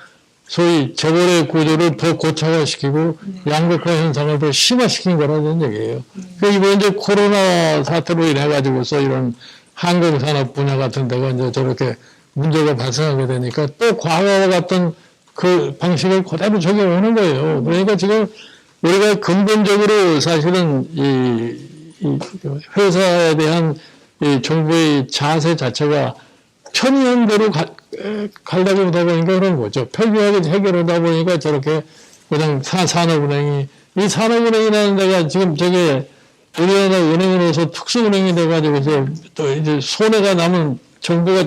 소위 재벌의 구조를 더 고착화시키고 양극화 현상을 더 심화시킨 거라는 얘기예요. 이번 이제 코로나 사태로 인해 가지고서 이런 항공산업 분야 같은 데가 이제 저렇게 문제가 발생하게 되니까 또 과거와 같은 그 방식을 그대로 적용하는 거예요. 그러니까 지금 우리가 근본적으로 사실은 이 회사에 대한 이 정부의 자세 자체가 편의한 대로 가려고 하다 보니까 그런 거죠. 편리하게 해결하다 보니까 저렇게 그냥 산업은행이, 이 산업은행이라는 데가 지금 저게 우리나라 은행으로서 특수은행이 돼가지고서 또 이제 손해가 나면 정부가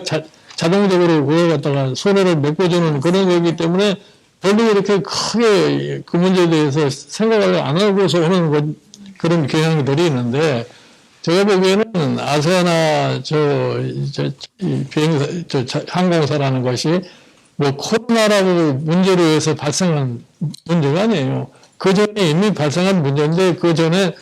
자동적으로 그걸 갖다가 손해를 메꿔주는 그런 거기 때문에 별로 이렇게 크게 그 문제에 대해서 생각을 안 하고서 하는 그런 경향들이 있는데 제가 보기에는 아세아나 항공사라는 것이 뭐 코로나라고 문제로 해서 발생한 문제가 아니에요. 그 전에 이미 발생한 문제인데 그 전에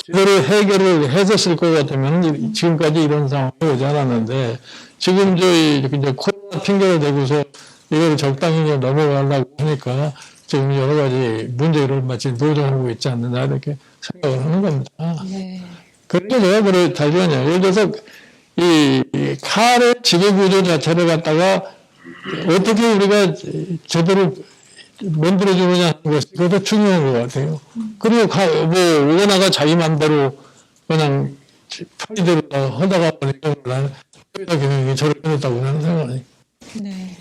제대로 해결을 했었을 것 같으면 지금까지 이런 상황이 오지 않았는데 지금 이제 코로나 핑계를 대고서 이걸 적당히 넘어가려고 하니까 지금 여러 가지 문제를 마치 노정하고 있지 않느냐 이렇게 생각을 하는 겁니다. 네. 그런데 제가 그래 다시만요. 예를 들어서 이 칼의 지배구조 자체를 갖다가 어떻게 우리가 제대로 만들어주느냐 하는 것이 그것도 중요한 것 같아요. 그리고 뭐 원화가 자기 맘대로 그냥 편의대로 하다가 보니까 여기다 경영이 저렇게 됐다고 나는 생각해요. 네.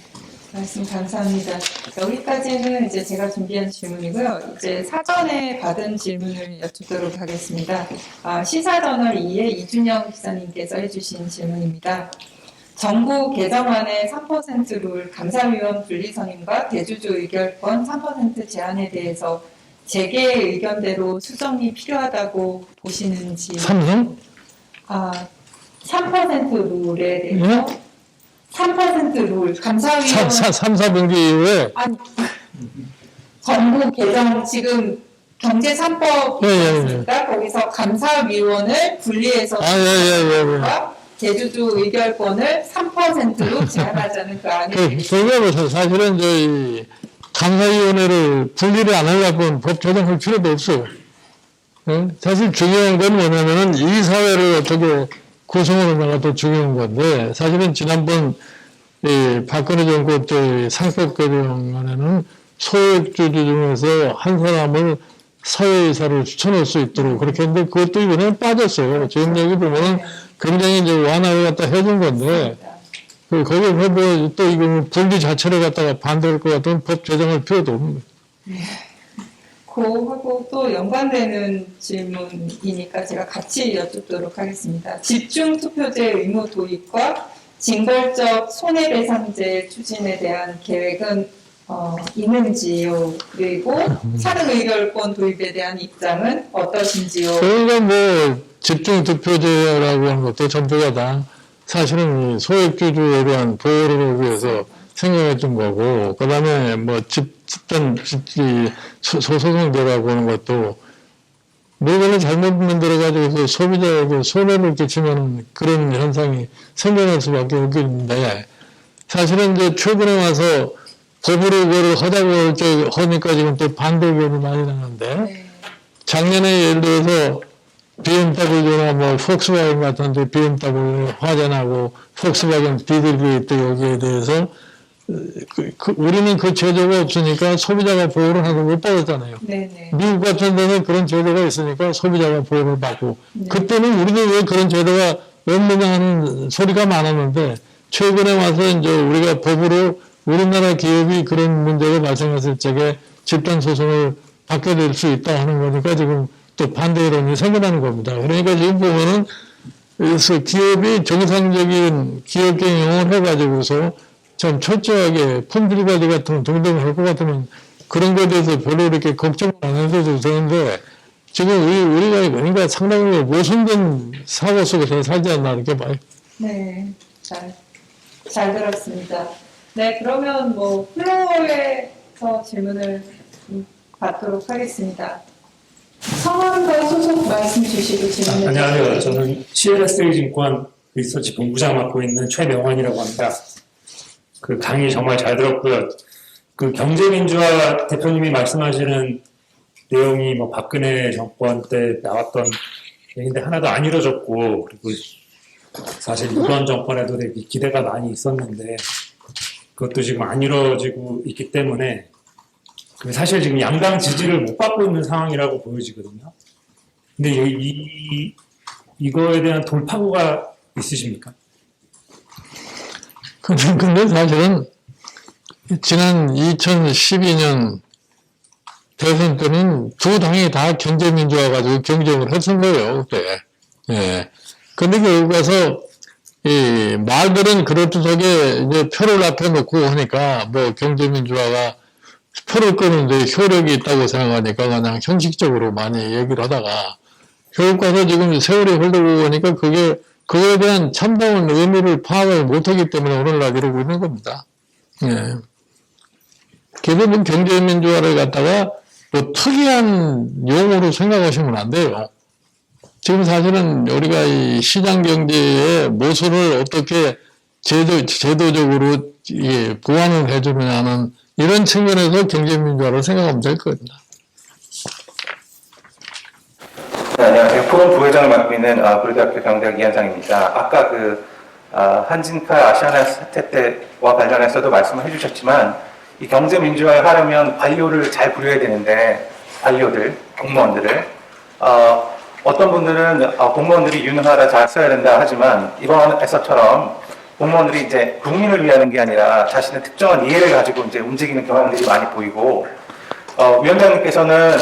말씀 감사합니다. 여기까지는 이제 제가 준비한 질문이고요. 이제 사전에 받은 질문을 여쭙도록 하겠습니다. 시사저널 2의 이준영 기자님께서 해주신 질문입니다. 정부 개정안의 3% 룰 감사위원 분리선임과 대주주 의결권 3% 제한에 대해서 재계의 의견대로 수정이 필요하다고 보시는지. 삼성? 3% 룰에 대해서. 네? 3% 룰, 감사위원. 3, 4분기 이후에? 아니, 정부 개정, 지금 경제 3법 있습니까? 거기서 감사위원을 분리해서 대주주 의결권을 3%로 제한하자는 그 안에. 그게 사실은 저희 감사위원회를 분리를 안 하려고 법 조정할 필요도 없어. 사실 중요한 건 뭐냐면은 이 사회를 어떻게 구성하느냐가 더 중요한 건데 사실은 지난번 박근혜 정권 상법 개정안에는 소액주주 중에서 한 사람을 사회이사를 추천할 수 있도록 그렇게 했는데 그것도 이번에는 빠졌어요. 지금 여기 보면은 굉장히 이제 완화를 갖다 해준 건데 거기에 뭐또 이거 분리 자체를 갖다가 반대할 것 같으면 법 제정할 필요도 없는 거예요. 네. 그하고 또 연관되는 질문이니까 제가 같이 여쭙도록 하겠습니다. 집중투표제 의무 도입과 징벌적 손해배상제 추진에 대한 계획은 있는지요? 그리고 사등 의결권 도입에 대한 입장은 어떠신지요? 그러니까 뭐 집중투표제라고 하는 것도 전부가 다 사실은 소액주주에 대한 보호를 위해서 생각했던 거고, 그 다음에 뭐 소소송제라고 하는 것도 물건을 잘못 만들어가지고 소비자에게 손해를 끼치는 그런 현상이 생겨날 수밖에 없겠는데, 사실은 이제 최근에 와서 법으로 그걸 하자고 하니까 지금 또 반대 의견이 많이 나는데, 네. 작년에 예를 들어서 BMW나 뭐 폭스바겐 같은데 BMW 화재나고 폭스바겐 디젤게이트 여기에 대해서 우리는 그 제도가 없으니까 소비자가 보호를 하고 못 받았잖아요. 네네. 미국 같은 데는 그런 제도가 있으니까 소비자가 보호를 받고 네. 그때는 우리도 왜 그런 제도가 없느냐 하는 소리가 많았는데 최근에 와서 이제 우리가 법으로 우리나라 기업이 그런 문제가 발생했을 적에 집단 소송을 받게 될 수 있다 하는 거니까 지금 또 반대 여론이 생겨나는 겁니다. 그러니까 지금 보면은 그래서 기업이 정상적인 기업 경영을 해가지고서 참 철저하게 품질 관리 같은 등등 할 것 같으면 그런 거에 대해서 별로 이렇게 걱정을 안 해도 되는데 지금 우리가 그러니까 상당히 모순된 사고 속에서 살지 않나 이렇게 봐요. 네. 잘 들었습니다. 네, 그러면 뭐 플로어에서 질문을 받도록 하겠습니다. 성함과 소속 말씀 주시고 질문을 안녕하세요. 저는 CLS증권 리서치 본부장 맡고 있는 최명환이라고 합니다. 그 강의 정말 잘 들었고요. 그 경제민주화 대표님이 말씀하시는 내용이 뭐 박근혜 정권 때 나왔던 얘기인데 하나도 안 이루어졌고 그리고 사실 이번 정권에도 되게 기대가 많이 있었는데 그것도 지금 안 이루어지고 있기 때문에 사실 지금 양당 지지를 못 받고 있는 상황이라고 보여지거든요. 근데 이거에 대한 돌파구가 있으십니까? 근데 사실은 지난 2012년 대선 때는 두 당이 다 경제민주화 가지고 경쟁을 했던 거예요, 그때. 예. 근데 결국 가서, 말들은 그렇듯하게 이제 표를 앞에 놓고 하니까 뭐 경제민주화가 표를 끄는데 효력이 있다고 생각하니까 그냥 형식적으로 많이 얘기를 하다가 결국 가서 지금 세월이 흐르고 보니까 그거에 대한 참다운 의미를 파악을 못하기 때문에 오늘날 이러고 있는 겁니다. 예. 대부분 경제민주화를 갖다가 뭐 특이한 용어로 생각하시면 안 돼요. 지금 사실은 우리가 이 시장 경제의 모순을 어떻게 제도적으로 보완을 해주느냐는 이런 측면에서 경제민주화를 생각하면 될 겁니다. 네, 안녕하세요. 포럼 부회장을 맡고 있는 고려대학교 경제학 이한상입니다. 아까 한진칼 아시아나 사태 때와 관련해서도 말씀을 해주셨지만 이 경제 민주화를 하려면 관료를 잘 부려야 되는데 관료들, 공무원들을 어떤 분들은 공무원들이 유능하다 잘 써야 된다 하지만 이번에서처럼 공무원들이 이제 국민을 위하는 게 아니라 자신의 특정한 이해를 가지고 이제 움직이는 경향들이 많이 보이고 위원장님께서는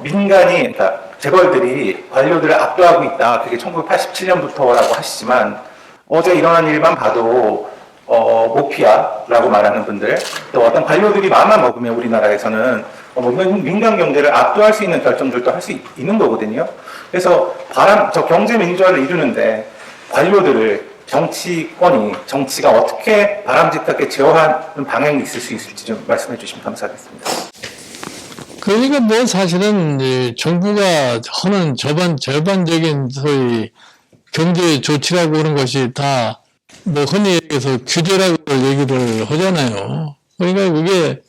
민간이 그러니까 재벌들이 관료들을 압도하고 있다. 그게 1987년부터라고 하시지만 어제 일어난 일만 봐도 모피아라고 말하는 분들 또 어떤 관료들이 마음만 먹으면 우리나라에서는 민간 경제를 압도할 수 있는 결정들도 할 수 있는 거거든요. 그래서 저 경제 민주화를 이루는데 관료들을 정치가 어떻게 바람직하게 제어하는 방향이 있을 수 있을지 좀 말씀해 주시면 감사하겠습니다. 그러니까 뭐 사실은 정부가 하는 절반적인 소위 경제 조치라고 하는 것이 다 뭐 흔히 얘기해서 규제라고 얘기를 하잖아요. 그러니까 그게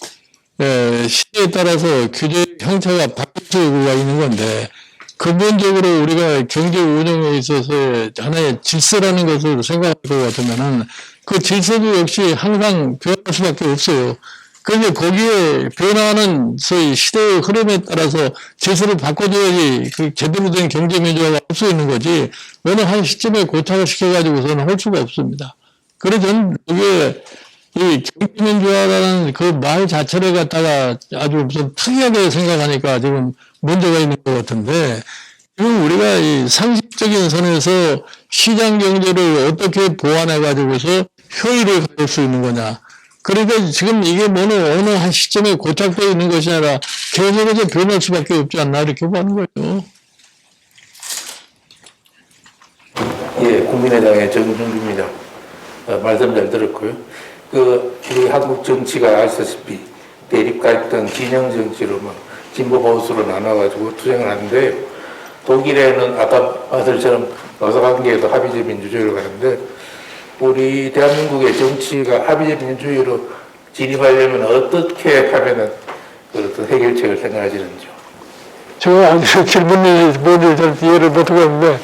시대에 따라서 규제 형태가 바뀔 수가 있는 건데 근본적으로 우리가 경제 운영에 있어서 하나의 질서라는 것을 생각할 것 같으면은 그 질서도 역시 항상 변할 수밖에 없어요. 그런데 거기에 변화하는 소위 시대의 흐름에 따라서 질서를 바꿔줘야지 그 제대로 된 경제 민주화가 할 수 있는 거지 어느 한 시점에 고착을 시켜가지고서는 할 수가 없습니다. 그래서 저는 이게 이 경제 민주화라는 그 말 자체를 갖다가 아주 무슨 특이하게 생각하니까 지금 문제가 있는 것 같은데 지금 우리가 이 상식적인 선에서 시장 경제를 어떻게 보완해가지고서 효율을 가질 수 있는 거냐. 그러니까 지금 이게 어느 한 시점에 고착되어 있는 것이 아니라 계속해서 변할 수밖에 없지 않나 이렇게 보는 거죠. 예, 국민의당의 정준규입니다. 말씀 잘 들었고요. 우리 한국 정치가 아시다시피 대립 갈등, 진영 정치로 진보 보수로 나눠가지고 투쟁을 하는데 독일에는 아까 말씀처럼 노사관계에도 합의적 민주주의로 가는데 우리 대한민국의 정치가 합의적 민주주의로 진입하려면 어떻게 하면은 그 어떤 해결책을 생각하시는지요? 제가 아직 질문이 뭔지 잘 이해를 못하겠는데,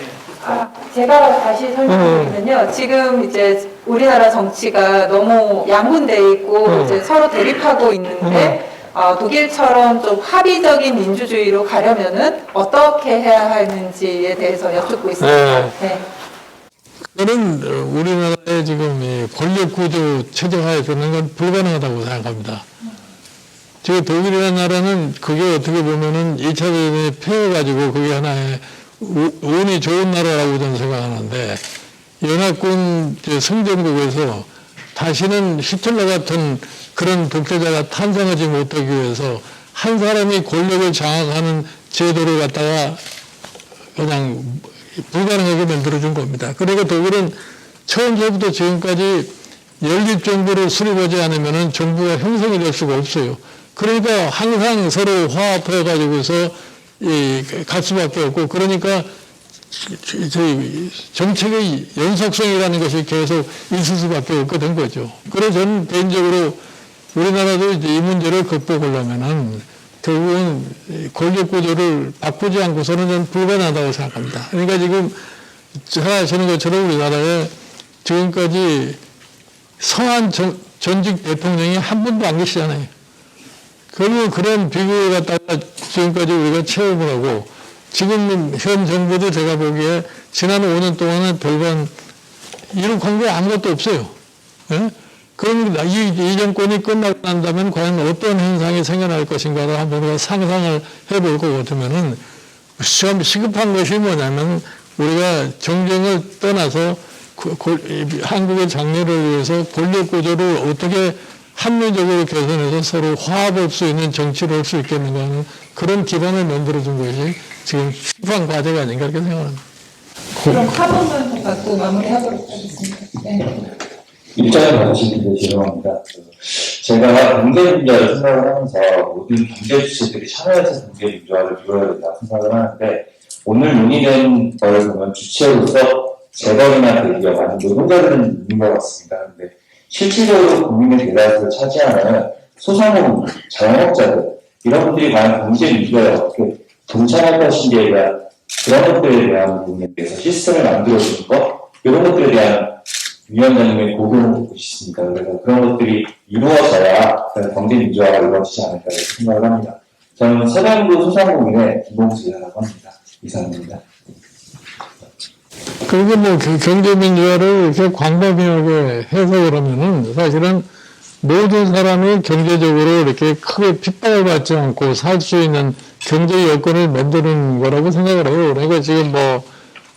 제가 다시 설명드리면요. 지금 이제 우리나라 정치가 너무 양분돼 있고 이제 서로 대립하고 있는데 독일처럼 좀 합의적인 민주주의로 가려면은 어떻게 해야 하는지에 대해서 여쭙고 있습니다. 네. 그거는 우리나라의 지금 이 권력구조 체제화에서는 건 불가능하다고 생각합니다. 지금 독일이라는 나라는 그게 어떻게 보면은 2차 대전에 패해가지고 그게 하나의 운이 좋은 나라라고 저는 생각하는데, 연합군 성전국에서 다시는 히틀러 같은 그런 독재자가 탄생하지 못하기 위해서 한 사람이 권력을 장악하는 제도를 갖다가 그냥 불가능하게 만들어준 겁니다. 그러니까 독일은 처음부터 지금까지 연립정부를 수립하지 않으면 정부가 형성이 될 수가 없어요. 그러니까 항상 서로 화합해가지고서 갈 수밖에 없고, 그러니까 정책의 연속성이라는 것이 계속 있을 수밖에 없게 된 거죠. 그래서 저는 개인적으로 우리나라도 이제 이 문제를 극복하려면은 결국은 권력 구조를 바꾸지 않고서는 저는 불가능하다고 생각합니다. 그러니까 지금 생각하시는 것처럼 우리나라에 지금까지 성한 전직 대통령이 한 분도 안 계시잖아요. 결국 그런 비교를 갖다가 지금까지 우리가 체험을 하고, 지금 현 정부도 제가 보기에 지난 5년 동안은 별반 이룩한 게 아무것도 없어요. 예? 그럼 이 정권이 끝나고 난다면 과연 어떤 현상이 생겨날 것인가를 한번 우리가 상상을 해볼 것 같으면은, 시급한 것이 뭐냐면 우리가 정쟁을 떠나서 한국의 장래를 위해서 권력 구조를 어떻게 합리적으로 개선해서 서로 화합할 수 있는 정치를 할 수 있겠는가 하는 그런 기반을 만들어준 것이 지금 시급한 과제가 아닌가 이렇게 생각합니다. 그럼 화분만 더 갖고 마무리하도록 하겠습니다. 네. 일자리 받으시는데 죄송합니다. 제가 경제민주화를 생각을 하면서 모든 경제주체들이 참여해서 경제민주화를 이루어야 된다고 생각을 하는데, 오늘 논의된 거를 보면 주체로서 재벌이나 대기업, 많은 노동자들은 있는 것 같습니다. 근데 실질적으로 국민의 대다수를 차지하는 소상공인, 자영업자들, 이런 분들이 과연 경제민주화에 어떻게 동참할 것인지에 대한 그런 것들에 대한 부분에 대해서 시스템을 만들어주는 것, 이런 것들에 대한 위원장님의 고견을 듣고 싶습니다. 그래서 그런 것들이 이루어져야 경제 민주화가 이루어지지 않을까 이렇게 생각을 합니다. 저는 서대문구 소상공인의 김봉수라고 합니다. 이상입니다. 그리고 뭐 경제민주화를 이렇게 광범위하게 해석을 하면은 사실은 모든 사람이 경제적으로 이렇게 크게 핍박을 받지 않고 살 수 있는 경제 여건을 만드는 거라고 생각을 해요. 그러니까 지금 뭐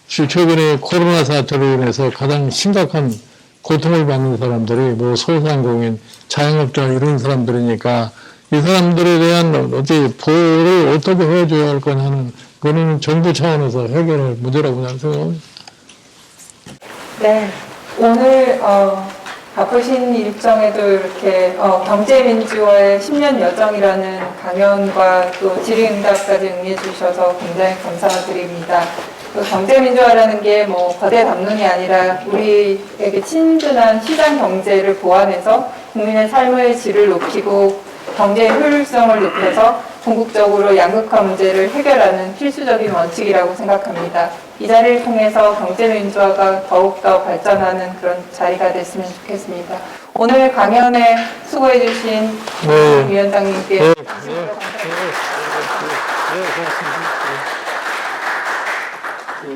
최근에 코로나 사태로 인해서 가장 심각한 고통을 받는 사람들이 뭐 소상공인, 자영업자 이런 사람들이니까 이 사람들에 대한 어떻게 보호를 어떻게 해줘야 할 거냐 하는 그거는 정부 차원에서 해결할 문제라고 생각합니다. 네. 오늘 바쁘신 일정에도 이렇게 경제민주화의 10년 여정이라는 강연과 또 질의응답까지 응해 주셔서 굉장히 감사드립니다. 또 경제민주화라는 게 뭐 거대 담론이 아니라 우리에게 친근한 시장 경제를 보완해서 국민의 삶의 질을 높이고 경제의 효율성을 높여서 궁극적으로 양극화 문제를 해결하는 필수적인 원칙이라고 생각합니다. 이 자리를 통해서 경제민주화가 더욱더 발전하는 그런 자리가 됐으면 좋겠습니다. 오늘 강연에 수고해주신 위원장님께 네. 감사드립니다. 고맙습니다.